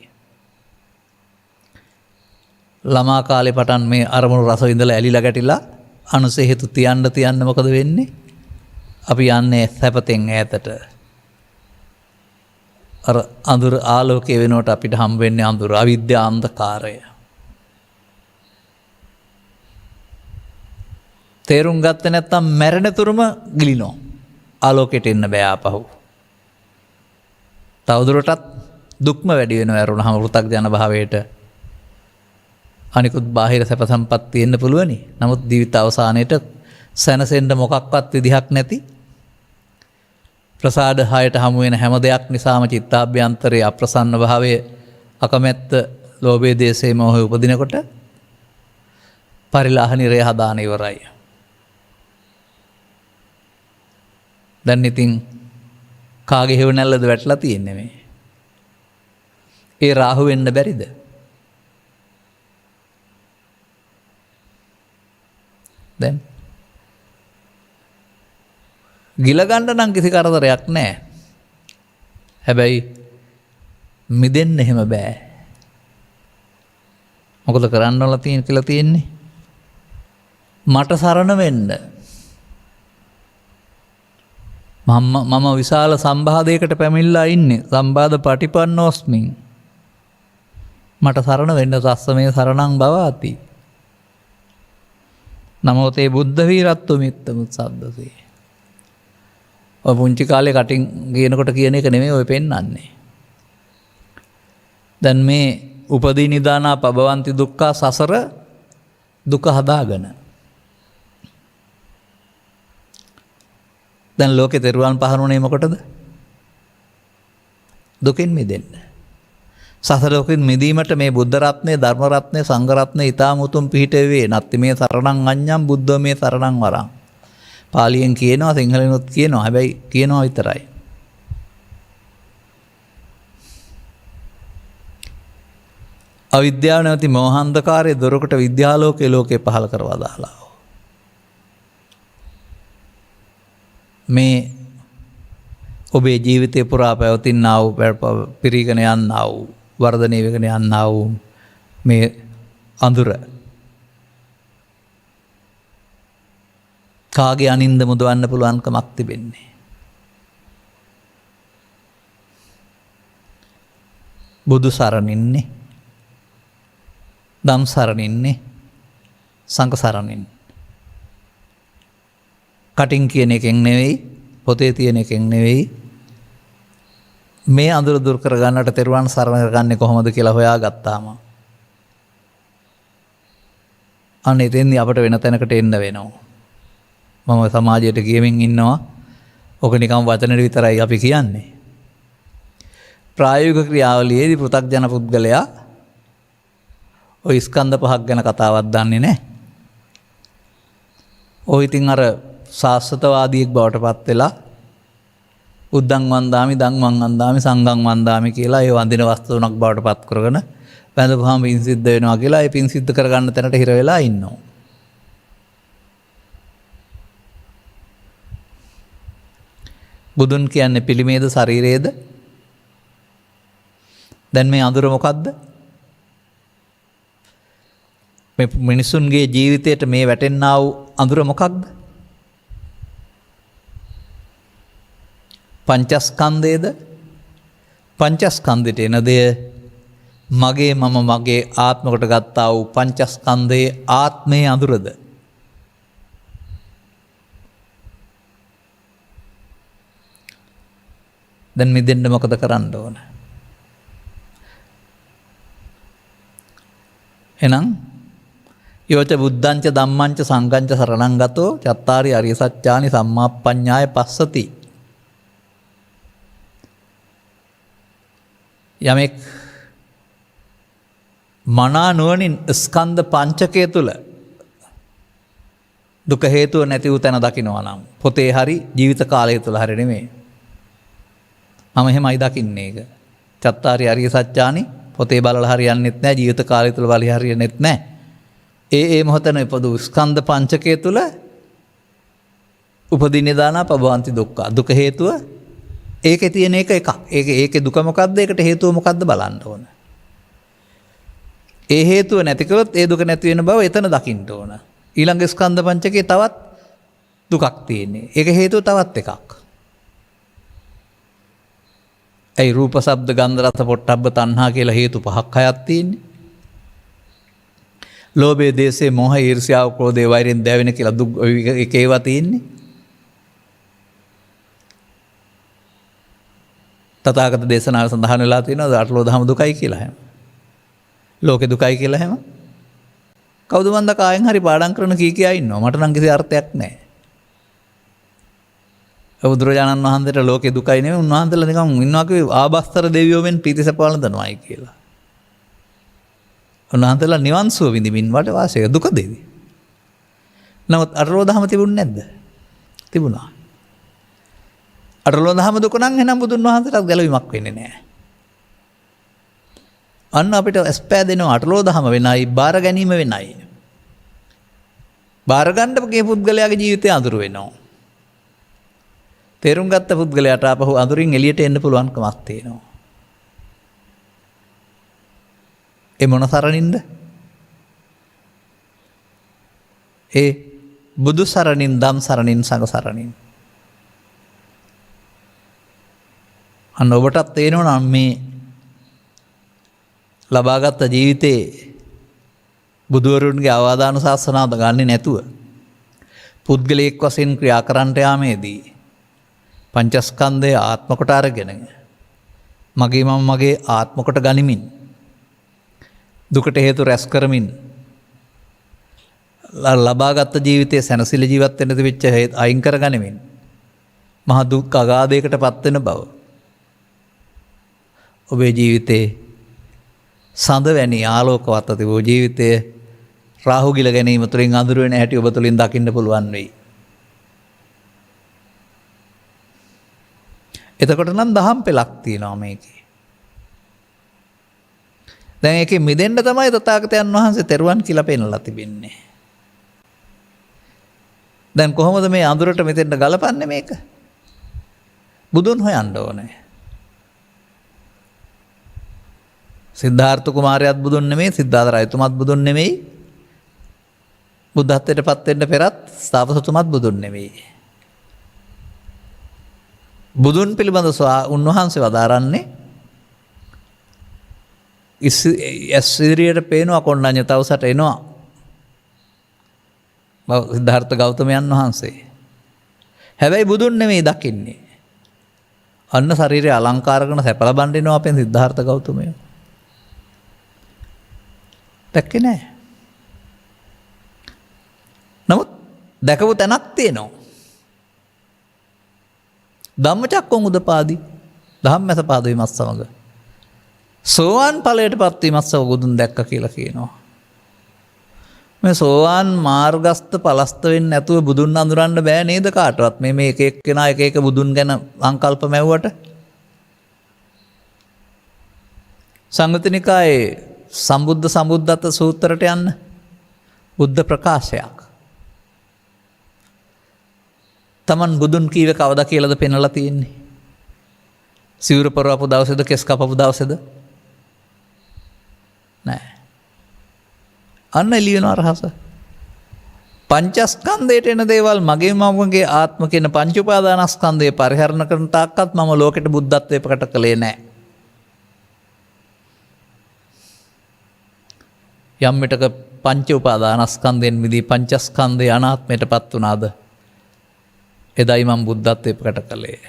Speaker 2: ළමා කාලේ පටන් මේ අරමුණු රස විඳලා ඇලිලා ගැටිලා අනුසේ හේතු තියන්න මොකද වෙන්නේ? අපි යන්නේ සැපතෙන් ඈතට. අර අඳුර ආලෝකය වෙනකොට අපිට හම්බ වෙන්නේ අඳුර, අවිද්‍යා අන්ධකාරය. තේරුම් ගත්තේ නැත්නම් මැරෙන තුරුම ගිලිනවා. ආලෝකයට එන්න බෑ ආපහු. තවදුරටත් දුක්ම වැඩි වෙනවා ඇරුණාම වෘතග්ජන භාවයට. අනිකුත් බාහිර සැප සම්පත් තියෙන්න පුළුවනි. නමුත් ජීවිත අවසානයේට සැනසෙන්න මොකක්වත් විදිහක් නැති ප්‍රසාද හයට හමු වෙන හැම දෙයක් නිසාම චිත්තාභ්‍යන්තරයේ අප්‍රසන්න භාවයේ අකමැත්ත, ලෝභයේ, දේශයේ, මොහේ උපදිනකොට පරිලාහ නිරය හදාන ඉවරයි. දැන් ඉතින් කාගේ හේව නැල්ලද වැටලා තියෙන්නේ මේ? ඒ රාහු වෙන්න බැරිද? දැන් ගිලගන්න නම් කිසි කරදරයක් නැහැ. හැබැයි මිදෙන්න එහෙම බෑ. මොකද කරන්න ඕන තියෙන කියලා තියෙන්නේ? මට සරණ වෙන්න. මම විශාල සම්බාධයකට පැමිණලා ඉන්නේ. සම්බාධ පටිපන්නෝස්මින්. මට සරණ වෙන්න සස්සමේ සරණං භවාති. නමෝ තේ බුද්ධ වීරත්ව මිත්තමුත් සද්දසේ. ඔය පුංචි කාලේ කටින් කියනකොට කියන එක නෙමෙයි ඔය පෙන්වන්නේ. දැන් මේ උපදී නිදානා පබවන්ති දුක්ඛා සසර දුක හදාගෙන. දැන් ලෝකේ දරුවන් පහරුණේ මොකටද? දුකින් මිදෙන්න. සසර දුකින් මිදීමට මේ බුද්ධ රත්නේ, ධර්ම රත්නේ, සංඝ රත්නේ ඊටාම උතුම් පිහිට වේ. නත්ති මේ සරණං අඤ්ඤං බුද්ධ මේ සරණං වරං. පාලියෙන් කියනවා, සිංහලෙනුත් කියනවා. හැබැයි කියනවා විතරයි. අවිද්‍යාව නැති මෝහාන්ධකාරයේ දොරකට විද්‍යාලෝකයේ ලෝකේ පහළ කරවා දාලා. මේ ඔබේ ජීවිතේ පුරා පැවතිනා වූ පිරීගෙන යන්නා වූ වර්ධනය වෙගෙන යන්නා වූ මේ අඳුර කාගේ අනින්ද මුදවන්න පුළුවන්කමක් තිබෙන්නේ? බුදු සරණින්නේ, දම් සරණින්නේ, සංඝ සරණින්නේ. කටින් කියන එකෙන් නෙවෙයි, පොතේ තියෙන එකෙන් නෙවෙයි. මේ අඳුර දුරු කරගන්නට තෙරුවන් සරණ කරගන්නේ කොහොමද කියලා හොයාගත්තාම අන්න එතෙන්දී අපට වෙන තැනකට එන්න වෙනවා. මම සමාජයට ගියමින් ඉන්නවා. ඔක නිකම් වචනෙට විතරයි අපි කියන්නේ. ප්‍රායෝගික ක්‍රියාවලියේදී පෘථග්ජන පුද්ගලයා ඔය ස්කන්ධ පහක් ගැන කතාවක් දන්නේ නැහැ. ඔය ඉතින් අර ශාස්ත්‍රවාදියෙක් බවට පත් වෙලා උද්දං වන්දාමි, දං වන්දාමි, සංඝං වන්දාමි කියලා ඒ වන්දින වස්තුණක් බවට පත් කරගෙන වැඳපුවාම පින් සිද්ධ වෙනවා කියලා ඒ පින් සිද්ධ කරගන්න තැනට හිර වෙලා ඉන්නවා. බුදුන් කියන්නේ පිළිමේද ශරීරයේද? දැන් මේ අඳුර මොකද්ද? මේ මිනිසුන්ගේ ජීවිතයට මේ වැටෙන්නා වූ අඳුර මොකක්ද? පංචස්කන්ධයේද? පංචස්කන්ධයට එන දෙය මගේ මම මගේ ආත්ම කොට ගත්තා වූ පංචස්කන්ධයේ ආත්මයේ අඳුරද? දැන් මිදෙන්න මොකද කරන්න ඕන? එහෙනම් යෝච බුද්ධංච ධම්මංච සංඝංච සරණං ගතෝ චත්තාරි අරිය සත්‍යානි සම්මාප්පඤ්ඤාය පස්සති. යමෙක් මනා නුවණින් ස්කන්ධ පංචකය තුල දුක හේතුව නැති වූ තැන දකිනවා නම් පොතේ හරි ජීවිත කාලය තුල හරි නෙමෙයි. මම එහෙමයි දකින්නේ ඒක. චත්තාරි අරිය සත්‍යානි පොතේ බලලා හරියන්නේත් නැහැ, ජීවිත කාලය තුල බලලා හරියන්නේත් නැහැ. ඒ මොහොතන ඉපදු ස්කන්ධ පංචකය තුල උපදින්නේ දානා පබවන්ති දුක්ඛ. දුක හේතුව ඒකේ තියෙන එක එකක්. ඒකේ දුක මොකද්ද? ඒකට හේතුව මොකද්ද බලන්න ඕන. ඒ හේතුව නැති කරොත් ඒ දුක නැති වෙන බව එතන දකින්න ඕන. ඊළඟ ස්කන්ධ පංචකේ තවත් දුකක් තියෙන්නේ. ඒක හේතුව තවත් එකක්. ඒ රූප, ශබ්ද, ගන්ධ, රස, පොට්ටබ්බ, තණ්හා කියලා හේතු පහක් හයක් තියෙන්නේ. ලෝභය, දේශය, මෝහය, ඊර්ෂ්‍යාව, ක්‍රෝධය, වෛරයෙන් දැවෙන කියලා දුක් එක ඒවා තියෙන්නේ. තථාගත දේශනාව සඳහන් වෙලා තියෙනවා අටලෝ දහම දුකයි කියලා හැම. ලෝකේ දුකයි කියලා හැම. කවුද මන්ද කායෙන් හරි පාඩම් කරන කියා ඉන්නවා. මට නම් කිසි අර්ථයක් නැහැ. බුදුරජාණන් වහන්සේට ලෝකේ දුකයි නෙමෙයි උන්වහන්සේලා නිකන් ඉන්නවා කිව්වේ ආබස්තර දෙවියෝ මෙන් ප්‍රීතිසපවල දනවායි කියලා. උන්වහන්සේලා නිවන් සුව විඳින්න වට වාසය දුක දෙවි. නමුත් අටලෝ දහම තිබුණේ නැද්ද? තිබුණා. අටලෝ දහම දුක නම් එහෙනම් බුදුන් වහන්සේට ගැලවීමක් වෙන්නේ නැහැ. අන්න අපිට ස්පෑ දෙනවා අටලෝ දහම වෙනයි, බාර ගැනීම වෙනයි. බාර ගන්නපගේ පුද්ගලයාගේ ජීවිතය අඳුර වෙනවා. තේරුම් ගත්ත පුද්ගලයාට ආපහු අඳුරින් එළියට එන්න පුළුවන්කමක් තියෙනවා. ඒ මොන සරණින්ද? ඒ බුදු සරණින් දම් සරණින් සංඝ සරණින්. අන්න ඔබටත් තේරෙනවා නම් මේ ලබාගත් ජීවිතේ බුදුවරුන්ගේ අවවාදානුශාසනාව ගන්නේ නැතුව පුද්ගලයෙක් වශයෙන් ක්‍රියා කරන්නට යාමේදී පංචස්කන්ධය ආත්ම කොට අරගෙන මගේ මම මගේ ආත්ම කොට ගනිමින් දුකට හේතු රැස් කරමින් ලබාගත් ජීවිතයේ සැනසෙල්ල ජීවත් වෙන්න තිබෙච්ච අයින් කර ගනිමින් මහ දුක් අගාධයකට පත් වෙන බව ඔබේ ජීවිතේ සඳ වැනි ආලෝකවත් තිබූ ජීවිතයේ රාහු ගිල ගැනීම තුළින් අඳුර වෙන හැටි ඔබ තුළින් දකින්න පුළුවන් වෙයි. එතකොට නම් දහම් පෙළක් තියෙනවා මේකේ. දැන් ඒකේ මිදෙන්න තමයි තථාගතයන් වහන්සේ තෙරුවන් කියලා පෙන්නලා තිබෙන්නේ. දැන් කොහොමද මේ අඳුරට මෙතෙන්ට ගලපන්නේ මේක? බුදුන් හොයන්න ඕනේ. සිද්ධාර්ථ කුමාරයාත් බුදුන් නෙමෙයි, සිද්ධාර්ථ රජතුමාත් බුදුන් නෙමෙයි. බුද්ධත්වයට පත් වෙන්න පෙරත් තාපසතුමත් බුදුන් නෙමෙයි. බුදුන් පිළිබඳ උන්වහන්සේ වදාරන්නේ ඇස් ඉදිරියට පේනවා කොණ්ඩඤ්ඤ තවුසට එනවා. සිද්ධාර්ථ ගෞතමයන් වහන්සේ. හැබැයි බුදුන් නෙමෙයි දකින්නේ. අන්න ශරීරය අලංකාර කරන සැප ලබන්න එනවා අපෙන් සිද්ධාර්ථ ගෞතමයෝ. දැක්කේ නෑ. නමුත් දැකපු තැනක් තියෙනවා. ධම්මචක්කං උදපාදි ධම්මස පාද වීමත් සමග සෝවාන් ඵලයට පත් වීමත් සමග බුදුන් දැක්ක කියලා කියනවා. මේ සෝවාන් මාර්ගස්ත පලස්ත වෙන්නේ නැතුව බුදුන් අඳුරන්න බෑ නේද කාටවත්? මේ එක එක්කෙනා එක එක බුදුන් ගැන සංකල්ප මැව්වට. සංගතනිකායේ සම්බුද්ධ සම්බුද්ධත්ව සූත්‍රයට යන්න බුද්ධ ප්‍රකාශයක්. තමන් බුදුන් කීවේ කවදා කියලාද පෙන්වලා තියෙන්නේ? සිවුර පරවපු දවසේද කෙස් කපපු දවසේද? නෑ. අන්න එළියන අරහස. පංචස්කන්ධයට එන දේවල් මගේ මමගේ ආත්ම කියන පංච උපාදානස්කන්ධය පරිහරණය කරන තාක්කත් මම ලෝකෙට බුද්ධත්වයට ප්‍රකට කළේ නෑ. යම් විටක පංච උපාදානස්කන්ධයෙන් මිදී පංචස්කන්ධය අනාත්මයට පත් වුණාද? එදයි මම බුද්ධත්වයට ප්‍රකට කළේ.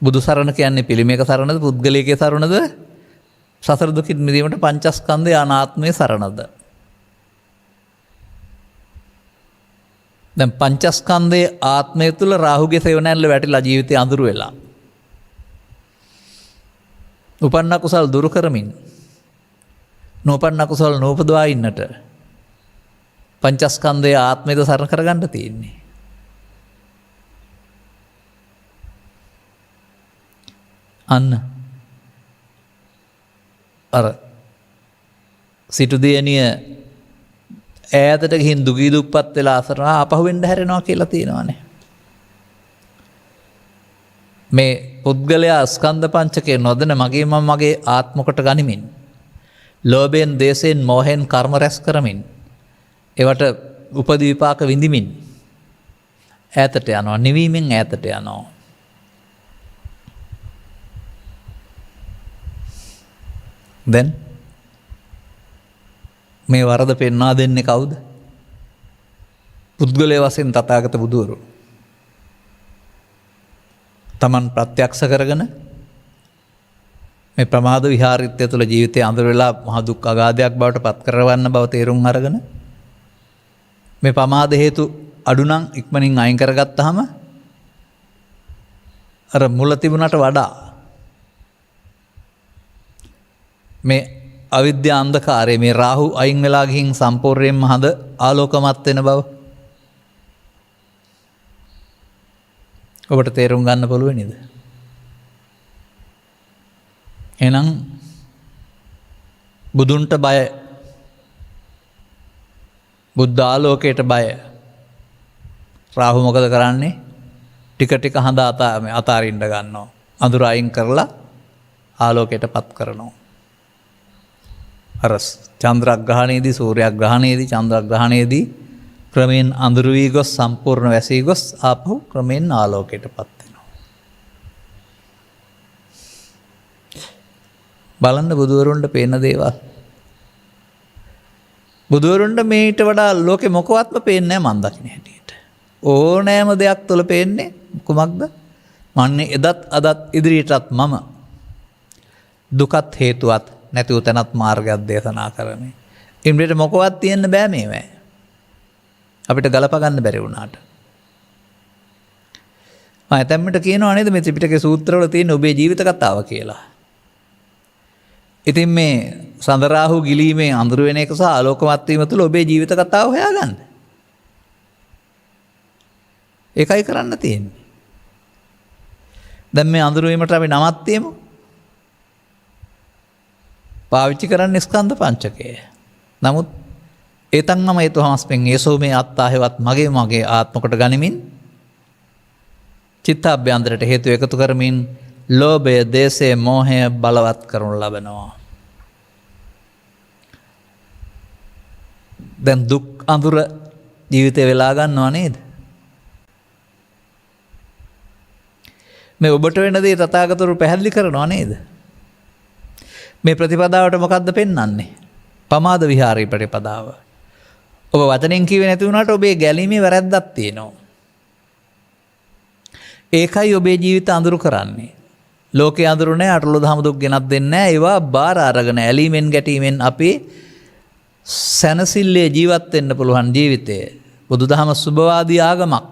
Speaker 2: බුදු සරණ කියන්නේ පිළිමයක සරණද පුද්ගලයාගේ සරණද? සසර දුකින් මිදීමට පංචස්කන්ධය අනාත්මයේ සරණද? දැන් පංචස්කන්ධයේ ආත්මය තුල රාහුගේ සේවනැල්ල වැටිලා ජීවිතය අඳුර වෙලා. උපන්න කුසල් දුරු කරමින් නෝපන්න කුසල් නෝපදවා ඉන්නට පංචස්කන්ධයේ ආත්මයද සරණ කරගන්න තියෙන්නේ. අන්න අර සිටු දියණිය ඈතට ගිහින් දුගී දුප්පත් වෙලා අසරණ ආපහු වෙන්න හැරෙනවා කියලා තියෙනවානේ. මේ පුද්ගලයා ස්කන්ධ පංචකේ නොදැන මගේ මම මගේ ආත්ම කොට ගනිමින් ලෝභයෙන් දේශයෙන් මෝහයෙන් කර්ම රැස් කරමින් ඒවට උපදී විපාක විඳිමින් ඈතට යනවා, නිවීමෙන් ඈතට යනවා. දැන් මේ වරද පෙන්වා දෙන්නේ කවුද? පුද්ගලයා වශයෙන් තථාගත බුදුවරු. තමන් ප්‍රත්‍යක්ෂ කරගෙන මේ ප්‍රමාද විහාරිත්වය තුළ ජීවිතය අඳුර වෙලා මහ දුක් අගාධයක් බවට පත් කරවන්න බව තේරුම් අරගෙන මේ ප්‍රමාද හේතු අඩු නම් ඉක්මනින් අයින් කරගත්තාම අර මුල තිබුණට වඩා මේ අවිද්‍යා අන්ධකාරය මේ රාහු අයින් වෙලා ගිහින් සම්පූර්ණයෙන්ම හඳ ආලෝකමත් වෙන බව ඔබට තේරුම් ගන්න පුළුවන් නේද? එහෙනම් බුදුන්ට බය, බුද්ධ ආලෝකයට බය. රාහු මොකද කරන්නේ? ටික ටික හඳ අතාරින්න ගන්නවා. අඳුර අයින් කරලා ආලෝකයට පත් කරනවා. අරස් චන්ද්‍රග්‍රහණයේදී සූර්යග්‍රහණයේදී චන්ද්‍රග්‍රහණයේදී ක්‍රමයෙන් අඳුරු වී ගොස් සම්පූර්ණ වැසී ගොස් ආපහු ක්‍රමයෙන් ආලෝකයටපත් වෙනවා. බලන්න බුදුවරුන්ට පේන දේවල්. බුදුවරුන්ට මේට වඩා ලෝකෙ මොකවත්ම පේන්නේ නැහැ මන් දකින්න හැටියට. ඕනෑම දෙයක් තුළ පේන්නේ කුමක්ද? මන්නේ එදත් අදත් ඉදිරියටත් මම දුකත් හේතුවත් නැතිව තැනත් මාර්ගයක් දේශනා කරන්නේ. ඉම්බ්‍රේට මොකවත් තියෙන්න බෑ මේවැ. අපිට ගලපගන්න බැරි වුණාට. ඇතැම්මට කියනවා නේද මේ ත්‍රිපිටකයේ සූත්‍රවල තියෙන ඔබේ ජීවිත කතාව කියලා. ඉතින් මේ සඳරාහු ගිලීමේ අඳුර වෙන එක සහ ආලෝකමත් වීම තුළ ඔබේ ජීවිත කතාව හොයාගන්න. ඒකයි කරන්න තියෙන්නේ. දැන් මේ අඳුර වීමට අපි නමක් තියමු. පාවිච්චි කරන්නේ ස්කන්ධ පංචකය. නමුත් ඒතන් මම හේතු හමස්පෙන් ඒසෝ මේ අත්තාහෙවත් මගේ ආත්මකට ගනිමින් චිත්තාභ්‍යන්තරයට හේතු එකතු කරමින් ලෝභය, දේශය, මෝහය බලවත් කරනු ලබනවා. දැන් දුක් අඳුර ජීවිතේ වෙලා ගන්නවා නේද? මේ ඔබට වෙන දේ තථාගතවරු පැහැදිලි කරනවා නේද? මේ ප්‍රතිපදාවට මොකද්ද පෙන්වන්නේ? පමාද විහාරී ප්‍රතිපදාව. ඔබ වචනෙන් කිව්වේ නැති වුණාට ඔබේ ගැලීමේ වැරැද්දක් තියෙනවා. ඒකයි ඔබේ ජීවිත අඳුරු කරන්නේ. ලෝකේ අඳුරු නැහැ, අටලොව දහම දුක් ගෙනත් දෙන්නේ නැහැ. ඒවා බාර අරගෙන ඇලීමෙන් ගැටීමෙන් අපි සැනසille ජීවත් වෙන්න පුළුවන් ජීවිතය. බුදුදහම සුභවාදී ආගමක්.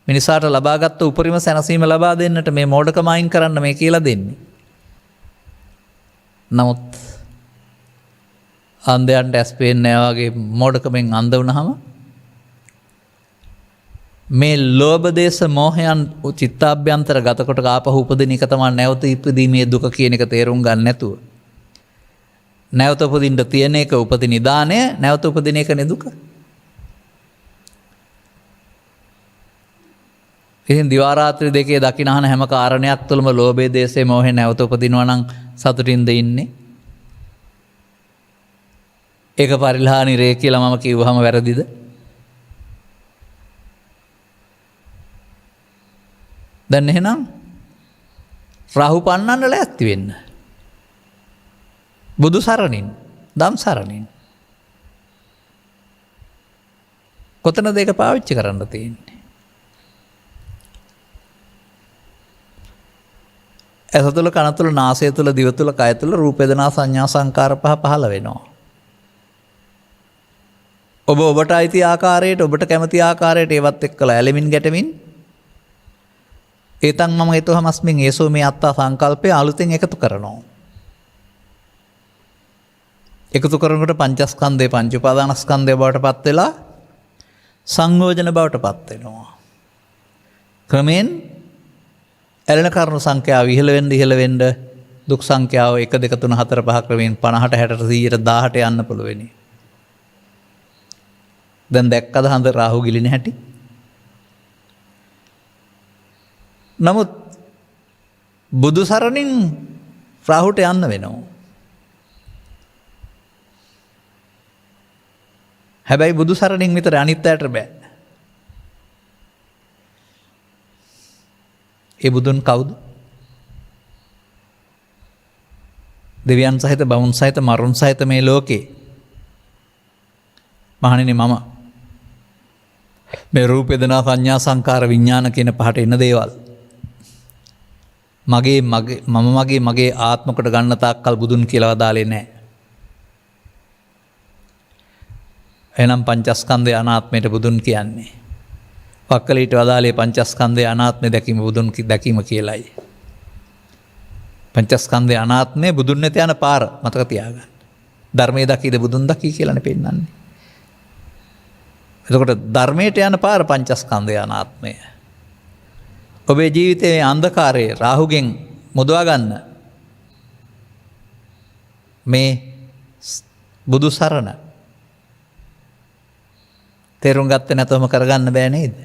Speaker 2: මිනිසාට ලබාගත් උපරිම සැනසීම ලබා දෙන්නට මේ මෝඩකම අයින් කරන්න මේ කියලා දෙන්නේ. නමුත් අන්ධයන්ට ඇස් පේන්නේ නැහැ වගේ මෝඩකමෙන් අන්ධ වුණාම මේ ලෝභ දේශ මොහයන් චිත්තාභ්‍යන්තර ගත කොට ආපහු උපදින එක තමයි නැවත ඉපදීමේ දුක කියන එක තේරුම් ගන්න නැතුව. නැවත උපදින්න තියෙන එක උපති නිදානය, නැවත උපදින එක නේ දුක. ඉතින් දිවා රාත්‍රී දෙකේ දකින්නහන හැම කාරණයක් තුළම ලෝභයේ දේශේ මොහේ නැවත උපදිනවා නම් සතුටින්ද ඉන්නේ? ඒක පරිලහානි රේ කියලා මම කිව්වහම වැරදිද? දැන් එහෙනම් රාහු පන්නන්න ලෑස්ති වෙන්න. බුදු සරණින්, ධම් සරණින්. කොතනද ඒක පාවිච්චි කරන්න තියෙන්නේ? ඇස තුළ, කන තුළ, නාසය තුළ, දිව තුළ, කය තුළ රූප වේදනා සංඥා සංකාර පහළ වෙනවා. ඔබට අයිති ආකාරයට, ඔබට කැමති ආකාරයට ඒවත් එක්කලා ඇලෙමින් ගැටෙමින් ඒතන් මම හේතුවමස්මින් ඒසෝ මේ අත්තා සංකල්පය අලුතෙන් එකතු කරනවා. එකතු කරනකොට පංචස්කන්ධය පංච උපාදානස්කන්ධය බවට පත් වෙලා සංයෝජන බවට පත් වෙනවා. ක්‍රමෙන් ඇලෙන කරුණු සංඛ්‍යාව ඉහළ වෙන්න දුක් සංඛ්‍යාව 1 2 3 4 5 ක්‍රමෙන් 50ට 60ට 100ට 1000ට යන්න පුළුවෙනි. දැන් දැක්කද හඳ රාහු ගිලින හැටි? නමුත් බුදු සරණින් රාහුට යන්න වෙනවා. හැබැයි බුදු සරණින් විතර අනිත් අයට බෑ. ඒ බුදුන් කවුද? දෙවියන් සහිත, බවුන් සහිත, මරුන් සහිත මේ ලෝකේ. මහණෙනි මම මේ රූප වේදනා සංඥා සංකාර විඥාන කියන පහට එන දේවල් මගේ ආත්මකට ගන්න තාක්කල් බුදුන් කියලා වදාලේ නැහැ. එහෙනම් පංචස්කන්ධය අනාත්මයට බුදුන් කියන්නේ. පක්කලීට වදාලේ පංචස්කන්ධය අනාත්මය දැකීම බුදුන් දැකීම කියලායි. පංචස්කන්ධය අනාත්මය බුදුන් නැත යන පාර මතක තියාගන්න. ධර්මයේ දකීද බුදුන් දකී කියලානේ පෙන්නන්නේ. එතකොට ධර්මයට යන පාර පංචස්කන්ධය අනාත්මය. ඔබේ ජීවිතයේ අන්ධකාරයේ රාහුගෙන් මුදවා ගන්න මේ බුදු සරණ තේරුම් ගත්තේ නැතවම කරගන්න බෑ නේද?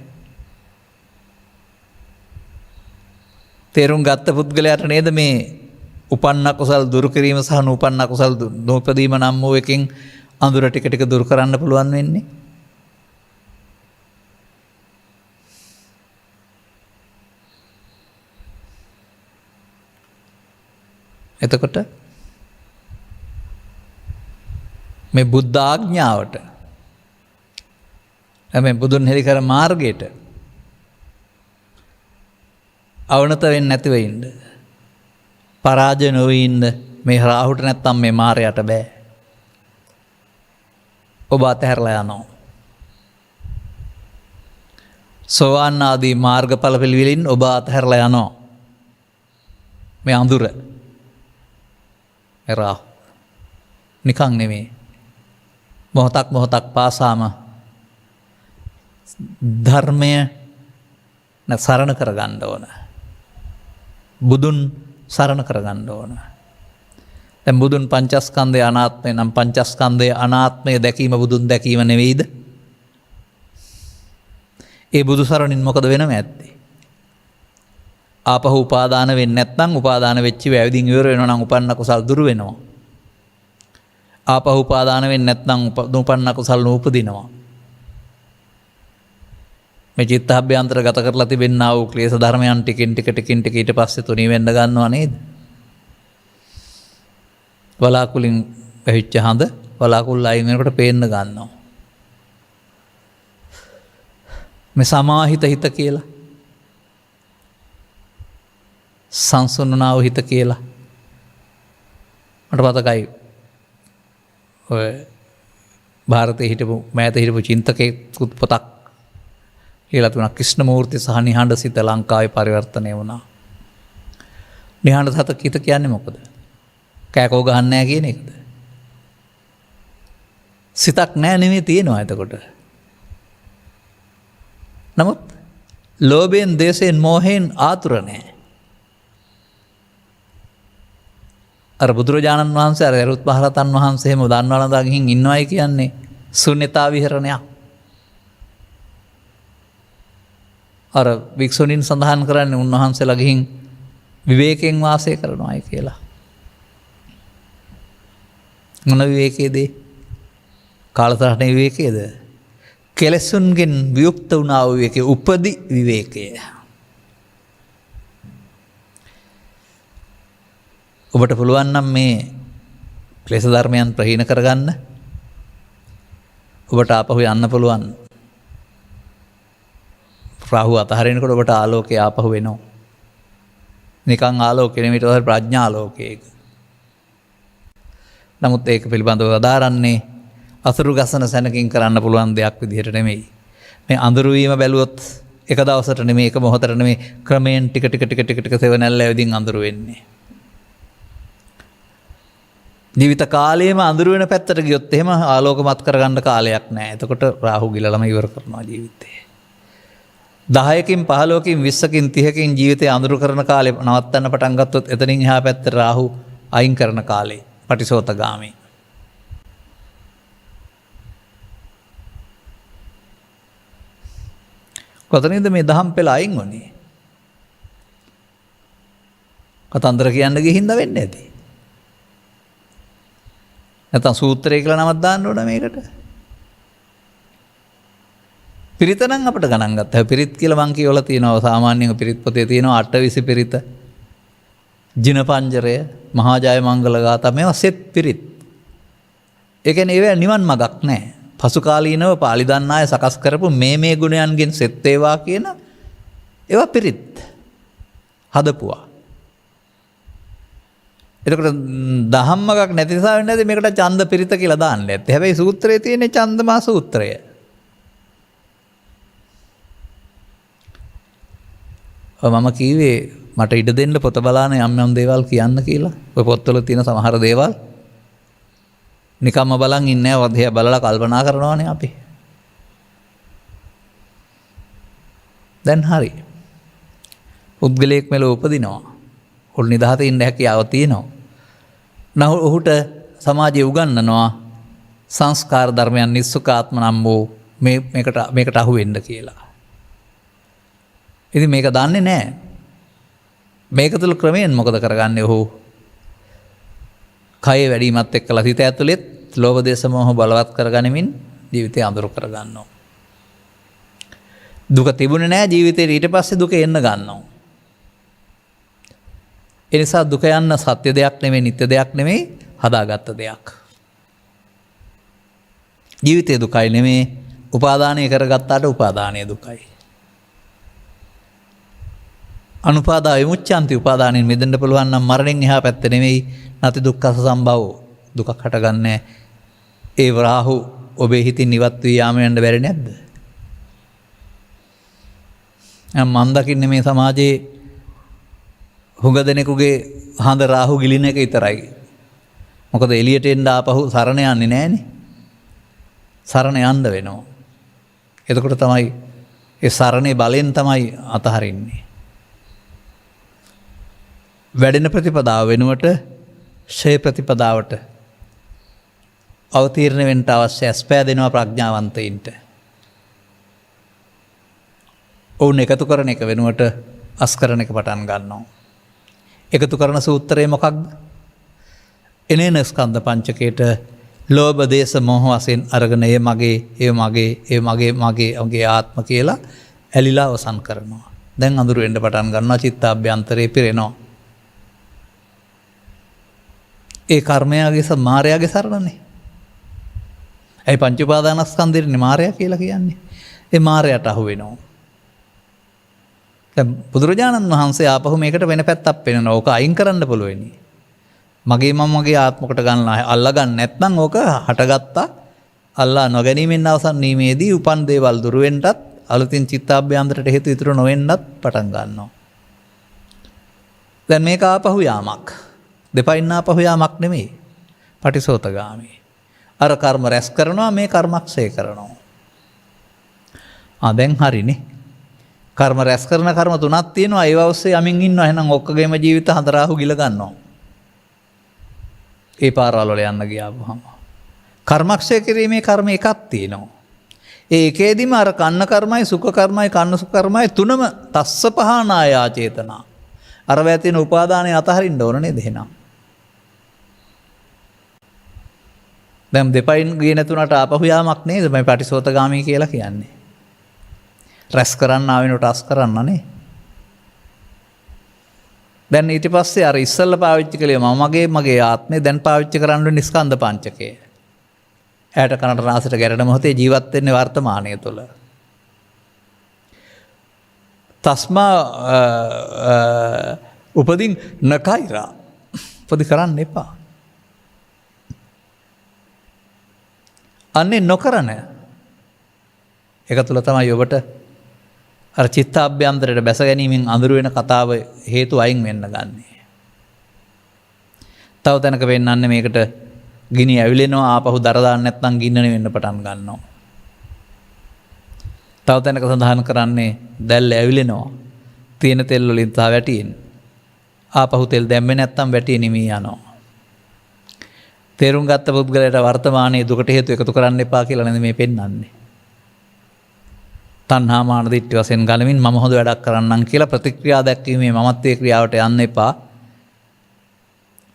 Speaker 2: තේරුම් ගත්ත පුද්ගලයාට නේද මේ උපන්න කුසල් දුරු කිරීම සහ නූපන්න කුසල් නූපදීම නම් වූ එකෙන් අඳුර ටික ටික දුරු කරන්න පුළුවන් වෙන්නේ. එතකොට මේ බුද්ධ ආඥාවට මේ බුදුන් හෙළි කර මාර්ගයට අවනත වෙන්නේ නැතිව ඉන්න. පරාජය නොවී ඉන්න මේ රාහුට නැත්තම් මේ මාරයට බෑ. ඔබ අතහැරලා යනවා. සෝවාන් ආදී මාර්ගඵල පිළිවිලින් ඔබ අතහැරලා යනවා. මේ අඳුර මේ රාහු නිකන් නෙමෙයි. මොහොතක් මොහොතක් පාසාම ධර්මය සරණ කරගන්න ඕන. බුදුන් සරණ කරගන්න ඕන. දැන් බුදුන් පංචස්කන්ධය අනාත්මය නම් පංචස්කන්ධය අනාත්මය දැකීම බුදුන් දැකීම නෙවෙයිද? ඒ බුදු සරණින් මොකද වෙනව ඇත්තේ? ආපහු උපාදාන වෙන්නේ නැත්නම් උපාදාන වෙච්චි වැවිදින් ඉවර වෙනවා නම් උපන්න කුසල් දුරු වෙනවා. ආපහු උපාදාන වෙන්නේ නැත්නම් උපන්න කුසල් නූපදිනවා. මේ චිත්තාභ්‍යන්තර ගත කරලා තිබෙනා වූ ක්ලේශ ධර්මයන් ටිකින් ටික ඊට පස්සේ තුනී වෙන්න ගන්නවා නේද? වලාකුලින් පැහිච්ච හඳ වලාකුල් අයින් වෙනකොට පේන්න ගන්නවා. මේ සමාහිත හිත කියලා සංසුන්නාව හිත කියලා මට මතකයි. ඔය ಭಾರತයේ හිටපු මෑත හිටපු චින්තකයෙකුත් පොතක් කියලා තුනක් ක්‍රිෂ්ණමූර්ති සහ නිහඬ සිත ලංකාවේ පරිවර්තනය වුණා. නිහඬ සත කිත කියන්නේ මොකද? කෑකෝ ගහන්නේ නැහැ කියන එකද? සිතක් නැහැ නෙමෙයි තියෙනවා එතකොට. නමුත් ලෝභයෙන්, දේශයෙන්, මෝහයෙන් ආතුර නැහැ. අර බුදුරජාණන් වහන්සේ අර අරුත් මහරහතන් වහන්සේම දන්වලඳා ගිහින් ඉන්නවයි කියන්නේ ශුන්‍යතා විහරණයක්. අර වික්ෂුණීන් සඳහන් කරන්නේ උන්වහන්සේලා ගිහින් විවේකයෙන් වාසය කරනවායි කියලා. මොන විවේකයේද? කාලසටහනේ විවේකයේද? කෙලෙසුන්ගෙන් වියුක්ත වුණා වූ විවේකයේ උපදි විවේකය. ඔබට පුළුවන් නම් මේ ක්ලේශ ධර්මයන් ප්‍රහීන කරගන්න. ඔබට ආපහු යන්න පුළුවන්. රාහු අතහරිනකොට ඔබට ආලෝකය ආපහු වෙනවා. නිකන් ආලෝකය නෙමෙයි ඊට පස්සේ ප්‍රඥාලෝකයක. නමුත් ඒක පිළිබඳව අදාරන්නේ අසුරු ගසන සැනකින් කරන්න පුළුවන් දෙයක් විදිහට නෙමෙයි. මේ අඳුරු වීම බැලුවොත් එක දවසට නෙමෙයි එක මොහොතට නෙමෙයි ක්‍රමයෙන් ටික සෙවණැල්ල ඇවිදින් අඳුරු වෙන්නේ. ජීවිත කාලයේම අඳුරු වෙන පැත්තට ගියොත් එහෙම ආලෝකමත් කරගන්න කාලයක් නැහැ. එතකොට රාහු ගිලලම ඉවර කරනවා ජීවිතේ. 10කින් 15කින් 20කින් 30කින් ජීවිතේ අඳුරු කරන කාලේ නවත්තන්න පටන් ගත්තොත් එතනින් එහා පැත්තට රාහු අයින් කරන කාලේ පටිසෝතගාමී. කොතනින්ද මේ දහම් පෙළ අයින් වුනේ? කතන්දර කියන්න ගිහින්ද වෙන්නේ නැති. නැත්නම් සූත්‍රය කියලා නමක් දාන්න ඕන මේකට. පිරිත නම් අපිට ගණන් ගත්තා. පිරිත් කියලා මං කියවලා තියෙනවා සාමාන්‍යයෙන් පිරිත් පොතේ තියෙනවා 8 පිරිත. ජින පංජරය, මහා ජය මංගල ගාථා මේවා සෙත් පිරිත්. ඒ කියන්නේ ඒවා නිවන් මගක් නැහැ. පසු කාලීනව පාලි දන්නාය සකස් කරපු මේ ගුණයන්ගෙන් සෙත් වේවා කියන ඒවා පිරිත් හදපුවා. එතකොට දහම්මගක් නැති නිසා වෙන්නේ නැති මේකට ඡන්ද පිරිත කියලා දාන්න ඇත්තේ. හැබැයි සූත්‍රයේ තියෙන ඡන්දමා සූත්‍රය. මම කිව්වේ මට ඉඩ දෙන්න පොත බලාන යම් දේවල් කියන්න කියලා. ඔය පොත්වල තියෙන සමහර දේවල් නිකම්ම බලන් ඉන්නේ නැහැ. වදේ බලලා කල්පනා කරනවානේ අපි. දැන් හරි. පුද්ගලයෙක් මෙලොව උපදිනවා. ඔහු නිදහසේ ඉන්න හැකියාව තියෙනවා. නහු ඔහුට සමාජයේ උගන්වනවා සංස්කාර ධර්මයන් නිස්සකාත්ම නම් වූ මේකට අහු වෙන්න කියලා. ඉතින් මේක දන්නේ නැහැ. මේක තුළ ක්‍රමයෙන් මොකද කරගන්නේ? ඔහු කය වැඩිමත් එක්කලා හිත ඇතුළෙත් ලෝභ දේශ මොහ බලවත් කරගනිමින් ජීවිතය අඳුරු කරගන්නවා. දුක තිබුණේ නැහැ ජීවිතේ ඊට පස්සේ දුක එන්න ගන්නවා. ඒ නිසා දුක යන්න සත්‍ය දෙයක් නෙමෙයි නිත්‍ය දෙයක් නෙමෙයි හදාගත්ත දෙයක්. ජීවිතේ දුකයි නෙමෙයි උපාදානය කරගත්තාට උපාදානය දුකයි. අනුපාදා විමුච්ඡanti උපාදානෙන් මිදෙන්න පුළුවන් නම් මරණයෙන් එහා පැත්ත නෙමෙයි නැති දුක්ඛ සම්භව දුකක් හටගන්නේ. ඒ රාහු ඔබේ හිතින් ඉවත් වී යාම යන්න බැරි නැද්ද? මම දකින්නේ මේ සමාජයේ හුඟ දෙනෙකුගේ හඳ රාහු ගිලින එක විතරයි. මොකද එළියට එන්න ආපහු සරණ යන්නේ නැහනේ. සරණ යන්න වෙනවා. එතකොට තමයි ඒ සරණේ බලෙන් තමයි අතහරින්නේ. වැඩෙන ප්‍රතිපදාව වෙනුවට ෂේ ප්‍රතිපදාවට අවතීර්ණ වෙන්න අවශ්‍ය ඇස්පෑ දෙනවා ප්‍රඥාවන්තයින්ට. ඔවුන් එකතු කරන එක වෙනුවට අස් කරන එක පටන් ගන්නවා. එකතු කරන සූත්‍රය මොකක්ද? එනේන ස්කන්ධ පංචකයට ලෝභ දේශ මොහ වශයෙන් අරගෙන ඒ මගේ ආත්ම කියලා ඇලිලා අවසන් කරනවා. දැන් අඳුර වෙන්න පටන් ගන්නවා චිත්තාභ්‍යන්තරේ පිරෙනවා. ඒ කර්මයාගේ මායාවේ සරණනේ. ඒ පංච උපාදානස්කන්ධෙන්නේ මායя කියලා කියන්නේ. ඒ මායයට අහු වෙනවා. දැන් බුදුරජාණන් වහන්සේ ආපහු මේකට වෙන පැත්තක් පෙන්නනවා. ඕක අයින් කරන්න පුළුවනි. මගේ මගේ ආත්මකට ගන්නලා අල්ලා ගන්න නැත්නම් ඕක හටගත්තා. අල්ලා නොගැනීමෙන් අවසන් වීමේදී උපන් දේවල් දුර වෙන්නත් අලුතින් චිත්තාභ්‍යන්තරයට හේතු ඉතුරු නොවෙන්නත් පටන් ගන්නවා. දැන් මේක ආපහු යාමක්. දෙපයින් ආපහු යාමක් නෙමෙයි. පටිසෝතගාමී. අර කර්ම රැස් කරනවා මේ කර්මක්ෂය කරනවා. දැන් හරිනේ. කර්ම රැස් කරන කර්ම තුනක් තියෙනවා. ඒව ඔස්සේ යමින් ඉන්නවා. එහෙනම් ඔක්කොගේම ජීවිත හඳරාහු ගිල ගන්නවා. ඒ පාරවල් වල යන්න ගියාම කර්මක්ෂය කිරීමේ කර්ම එකක් තියෙනවා. ඒ එකේදීම අර කන්න කර්මයි සුඛ කර්මයි කන්න සුඛ කර්මයි තුනම තස්ස පහනායා චේතනා. අර වැතින උපාදානය අතහරින්න ඕන නේද එහෙනම්? දැන් දෙපයින් ගියේ නැතුණට ආපහු යාමක් නේද මේ පටිසෝතගාමී කියලා කියන්නේ. රැස් කරන්න ආවෙනට අස් කරන්නනේ. දැන් ඊට පස්සේ අර ඉස්සල්ලා පාවිච්චි කළේ මගේ ආත්මය දැන් පාවිච්චි කරන්න වෙන ස්කන්ධ පංචකය. ඇයට කනට නාසයට ගැටෙන මොහොතේ ජීවත් වෙන්නේ වර්තමානය තුළ. තස්මා උපදින් නකයිරා උපදි කරන්න එපා. අන්නේ නොකරන එක තුළ තමයි ඔබට අර චිත්තාභ්‍යන්තරයට බැස ගැනීමෙන් අඳුරු වෙන කතාව හේතු අයින් වෙන්න ගන්නේ. තව තැනක වෙන්නන්නේ මේකට ගිනි ඇවිලෙනවා ආපහු දර දාන්න නැත්නම් ගින්නන වෙන්න පටන් ගන්නවා. තව තැනක සඳහන් කරන්නේ දැල්ල ඇවිලෙනවා. තියෙන තෙල් වලින් තා වැටියෙන්. ආපහු තෙල් දැම්මේ නැත්නම් වැටිය නිමී යනවා. තේරුම් ගත්ත පුද්ගලයාට වර්තමානයේ දුකට හේතු එකතු කරන්න එපා කියලා නේද මේ පෙන්වන්නේ. තණ්හා මාන දිට්ඨි වශයෙන් ගලමින් මම හොඳ වැඩක් කරන්නම් කියලා ප්‍රතික්‍රියා දැක්වීමේ මමත්වයේ ක්‍රියාවට යන්න එපා.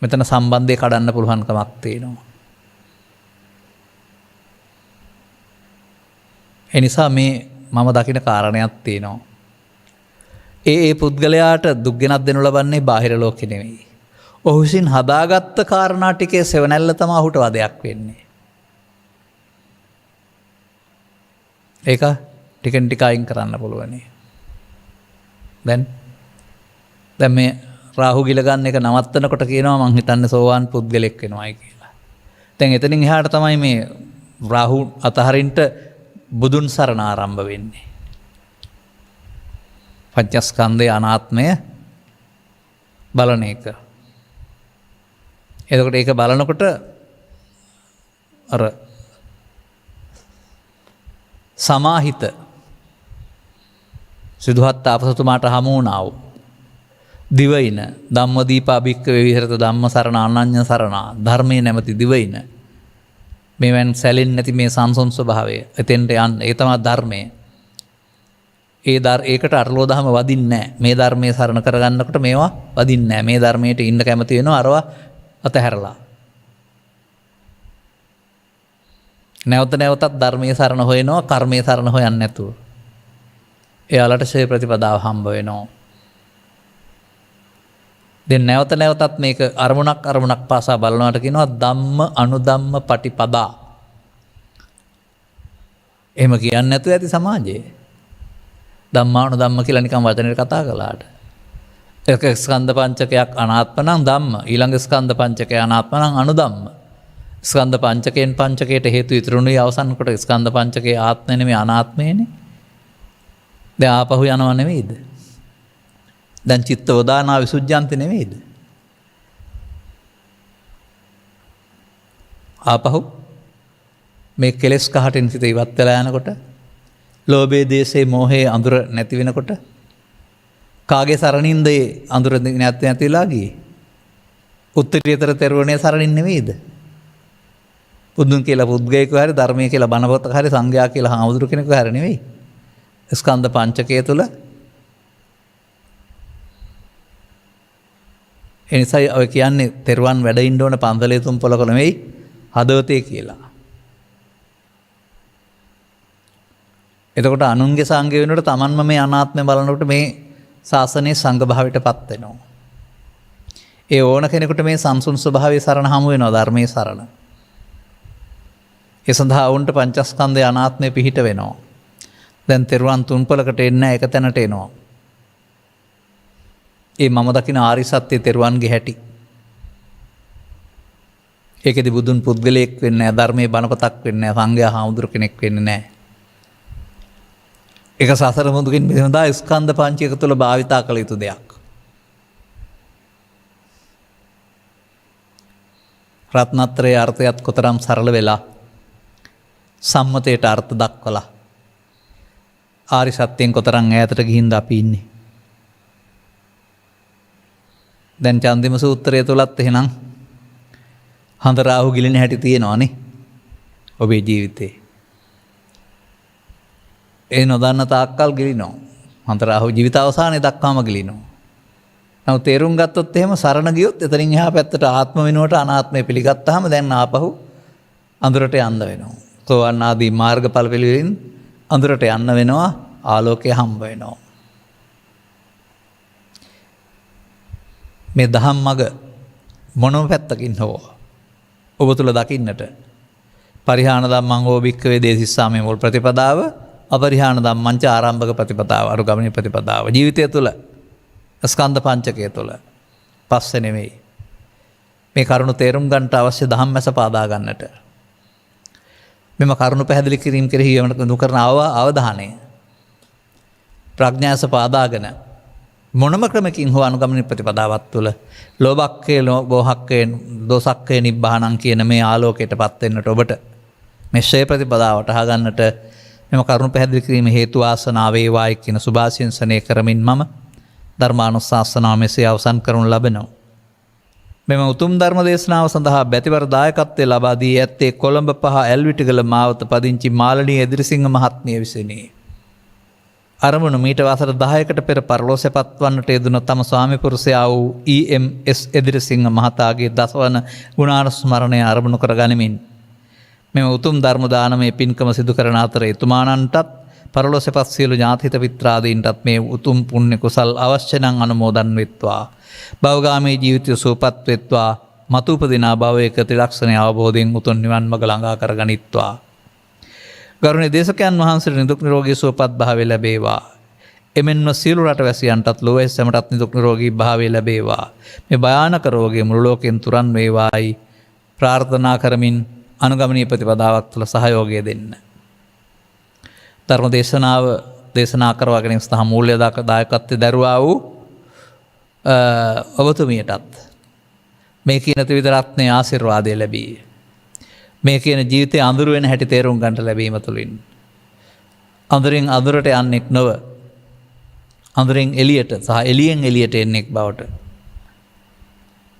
Speaker 2: මෙතන සම්බන්ධය කඩන්න පුළුවන් කමක් තියෙනවා. ඒ නිසා මේ මම දකින කාරණයක් තියෙනවා. ඒ පුද්ගලයාට දුක් ගෙනත් දෙනු ලබන්නේ බාහිර ලෝකෙ නෙවෙයි. ඔහු විසින් හදාගත්ත කාරණා ටිකේ සෙවණැල්ල තමයි ඔහුට වදයක් වෙන්නේ. ඒක ටිකෙන් ටික අයින් කරන්න පුළුවනි. දැන් මේ රාහු ගිල ගන්න එක නවත්තනකොට කියනවා මං හිතන්නේ සෝවාන් පුද්ගලෙක් වෙනවායි කියලා. දැන් එතනින් එහාට තමයි මේ රාහු අතහරින්ට බුදුන් සරණ ආරම්භ වෙන්නේ. පංචස්කන්ධයේ අනාත්මය බලන එක. එතකොට ඒක බලනකොට අර සමාහිත සිදුහත් තාපසතුමාට හමු වුණා වූ දිවයින ධම්මදීපා භික්ඛවේ විහෙරත ධම්ම සරණ අනඤ්ඤ සරණ ධර්මයේ නැමැති දිවයින මේවෙන් සැලෙන්නේ නැති මේ සංසොන් ස්වභාවය එතෙන්ට යන්න ඒ තමයි ධර්මය. ඒකට අරලෝ දහම වදින්නේ නැහැ. මේ ධර්මයේ සරණ කරගන්නකොට මේවා වදින්නේ නැහැ. මේ ධර්මයට ඉන්න කැමති වෙනවා අරවා අතහැරලා. නැවත නැවතත් ධර්මයේ සරණ හොයනවා කර්මයේ සරණ හොයන්නේ නැතුව. එයාලට ශේ ප්‍රතිපදාව හම්බ වෙනවා. දැන් නැවත නැවතත් මේක අරමුණක් පාසා බලනවාට කියනවා ධම්ම අනුධම්ම පටිපදා. එහෙම කියන්නේ නැතුව ඇති සමාජයේ. ධම්මානුධම්ම කියලා නිකන් වචනෙට කතා කළාට. එක ස්කන්ධ පංචකයක් අනාත්ම නම් ධම්ම, ඊළඟ ස්කන්ධ පංචකය අනාත්ම නම් අනුධම්ම. ස්කන්ධ පංචකයෙන් පංචකයට හේතු ඉතුරුනුයි අවසන් කොට ස්කන්ධ පංචකයේ ආත්මය නෙමෙයි අනාත්මයනේ. දැන් ආපහු යනව නෙමෙයිද? දැන් චිත්තවදානා විසුද්ධියන්ති නෙමෙයිද? ආපහු මේ කෙලෙස් කහටින් සිත ඉවත් වෙලා යනකොට ලෝභයේ දේශේ මෝහයේ අඳුර නැති වෙනකොට කාගේ සරණින්ද ඒ අඳුර නැතිලා ගියේ? උත්තරීතර තෙරුවනේ සරණින් නෙමෙයිද? බුදුන් කියලා පුද්ගලයෙකු හරි ධර්මයේ කියලා බණපොතක හරි සංඝයා කියලා හාමුදුරු කෙනෙකු හරි නෙවෙයි. ස්කන්ධ පංචකය තුළ එනිසා ඔය කියන්නේ තෙරුවන් වැඩ ඉන්න ඕන පන්සලේ තුන් පොලක නෙවෙයි හදවතේ කියලා. එතකොට අනුන්ගේ සංඝය වෙනකොට තමන්ම මේ අනාත්මය බලනකොට මේ ශාසනයේ සංඝ භාවයට පත් වෙනවා. ඒ ඕන කෙනෙකුට මේ සංසුන් ස්වභාවයේ සරණ හමු වෙනවා ධර්මයේ සරණ. ඒ සඳහා වුන්ට පංචස්කන්ධය අනාත්මය පිහිට වෙනවා. දැන් තෙරුවන් තුන් පොලකට එන්න එක තැනට එනවා. ඒ මම දකින ආරි සත්‍ය තෙරුවන්ගේ හැටි. ඒකෙදි බුදුන් පුද්ගලයෙක් වෙන්නේ නැහැ, ධර්මයේ බණපතක් වෙන්නේ නැහැ, සංඝයා හාමුදුරු කෙනෙක් වෙන්නේ නැහැ. ඒක සසර මුදුකින් මිදෙනදා ස්කන්ධ පංචකය තුළ භාවිතා කළ යුතු දෙයක්. රත්නත්‍රයේ අර්ථයත් කොතරම් සරල වෙලා සම්මතයට අර්ථ දක්වලා ආරි සත්‍යයෙන් කොතරම් ඈතට ගිහින්ද අපි ඉන්නේ. දැන් චන්දිම සූත්‍රය තුලත් එහෙනම් හඳරාහු ගිලින හැටි තියෙනවානේ ඔබේ ජීවිතේ. ඒ නොදන්න තාක්කල් ගිලිනවා. හඳරාහු ජීවිත අවසානයේ දක්වාම ගිලිනවා. නමුත් තේරුම් ගත්තොත් එහෙම සරණ ගියොත් එතනින් එහා පැත්තට ආත්ම වෙනුවට අනාත්මය පිළිගත්තාම දැන් ආපහු අඳුරට යන්න වෙනවා. සෝවාන් ආදී මාර්ගඵල පිළිවෙලින් අඳුරට යන්න වෙනවා, ආලෝකය හම්බ වෙනවා. මේ දහම් මඟ මොනම පැත්තකින් හෝ ඔබ තුල දකින්නට පරිහාන ධම්මං හෝ භික්ඛවේ දේසිස්සාමේ මුල් ප්‍රතිපදාව, අපරිහාන ධම්මං ච ආරම්භක ප්‍රතිපදාව, අනුගමනීය ප්‍රතිපදාව ජීවිතය තුල ස්කන්ධ පංචකය තුල පස්සේ නෙමෙයි. මේ කරුණු තේරුම් ගන්නට අවශ්‍ය ධම්මැස පාදා ගන්නට මෙම කරුණු පැහැදිලි කිරීම කෙරෙහි යොමු කරන අවධානය ප්‍රඥාස පාදාගෙන මොනම ක්‍රමකින් හෝ අනුගමනීය ප්‍රතිපදාවක් තුළ ලෝභක්කේ ලෝභක්කේ දෝසක්කේ නිබ්බාණං කියන මේ ආලෝකයටපත් වෙන්නට ඔබට මේ ශ්‍රේ ප්‍රතිපදාවට අහගන්නට මෙම කරුණු පැහැදිලි කිරීම හේතු ආසනාව වේවායි කියන සුභාශිංසනය කරමින් මම ධර්මානුශාසනාව මෙසේ අවසන් කරනු ලබනවා. මෙම උතුම් ධර්ම දේශනාව සඳහා බැතිවර දායකත්වය ලබා දී ඇත්තේ කොළඹ 5 ඇල්විටිගල මාවත පදිංචි මාළනී එදිරිසිංහ මහත්මිය විසිනි. අරමුණු මීට වසර 10කට පෙර පරලෝසෙපත් වන්නට යෙදුන තම ස්වාමි පුරුෂයා වූ EMS එදිරිසිංහ මහතාගේ දසවන ගුණානුස්මරණය අරමුණු කර ගනිමින් මෙම උතුම් ධර්ම දානමය පින්කම සිදු කරන අතර එතුමාණන්ටත් පරලෝසෙපත් සියලු ඥාතිහිත මිත්‍රාදීන්ටත් මේ උතුම් පුණ්‍ය කුසල් අවශ්‍ය නම් අනුමෝදන් වෙත්වා. භවගාමී ජීවිතය සුවපත් වෙත්වා. මතු උපදිනා භවයක ත්‍රිලක්ෂණ අවබෝධයෙන් උතුම් නිවන් මඟ ළඟා කරගනිත්වා. ගරුණීය දේශකයන් වහන්සේට නිදුක් නිරෝගී සුවපත් භාවය ලැබේවා. එමෙන්ම සියලු රටවැසියන්ටත් ලෝකයේ සැමටත් නිදුක් නිරෝගී භාවය ලැබේවා. මේ භයානක රෝගය මුළු ලෝකෙන් තුරන් වේවායි ප්‍රාර්ථනා කරමින් අනුගමනීය ප්‍රතිපදාවක් තුළ සහයෝගය දෙන්න. ධර්ම දේශනාව දේශනා කරවා ගැනීම සඳහා මූල්‍ය දායකත්වය දරුවා වූ ඔබතුමියටත් මේ කියන ත්‍රිවිධ රත්නයේ ආශිර්වාදය ලැබී මේ කියන ජීවිතයේ අඳුර වෙන හැටි තේරුම් ගන්නට ලැබීම තුළින් අඳුරින් අඳුරට යන්නෙක් නොව අඳුරින් එළියට සහ එළියෙන් එළියට එන්නෙක් බවට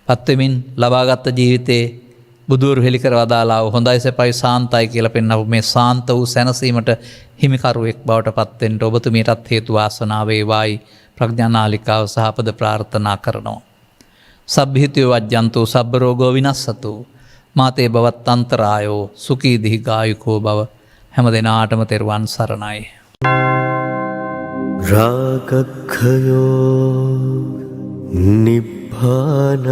Speaker 2: පත්වෙමින් ලබාගත් ජීවිතයේ බුදුවරු හෙළි කර වදාලා හොඳයි සැපයි සාන්තයි කියලා පෙන්වපු මේ සාන්ත වූ සැනසීමට හිමිකරුවෙක් බවට පත් වෙන්න ඔබතුමියටත් හේතු වාසනාව වේවායි ප්‍රඥානාලිකාව සහපද ප්‍රාර්ථනා කරනවා. සබ්බිහිතෝ වජ්ජන්තෝ සබ්බ රෝගෝ විනස්සතු මාතේ බවත් අන්තරායෝ සුකී දීර්ඝායුකෝ බව හැම දෙනාටම තෙරුවන් සරණයි.
Speaker 3: රාගක්ඛයෝ නිබ්බානං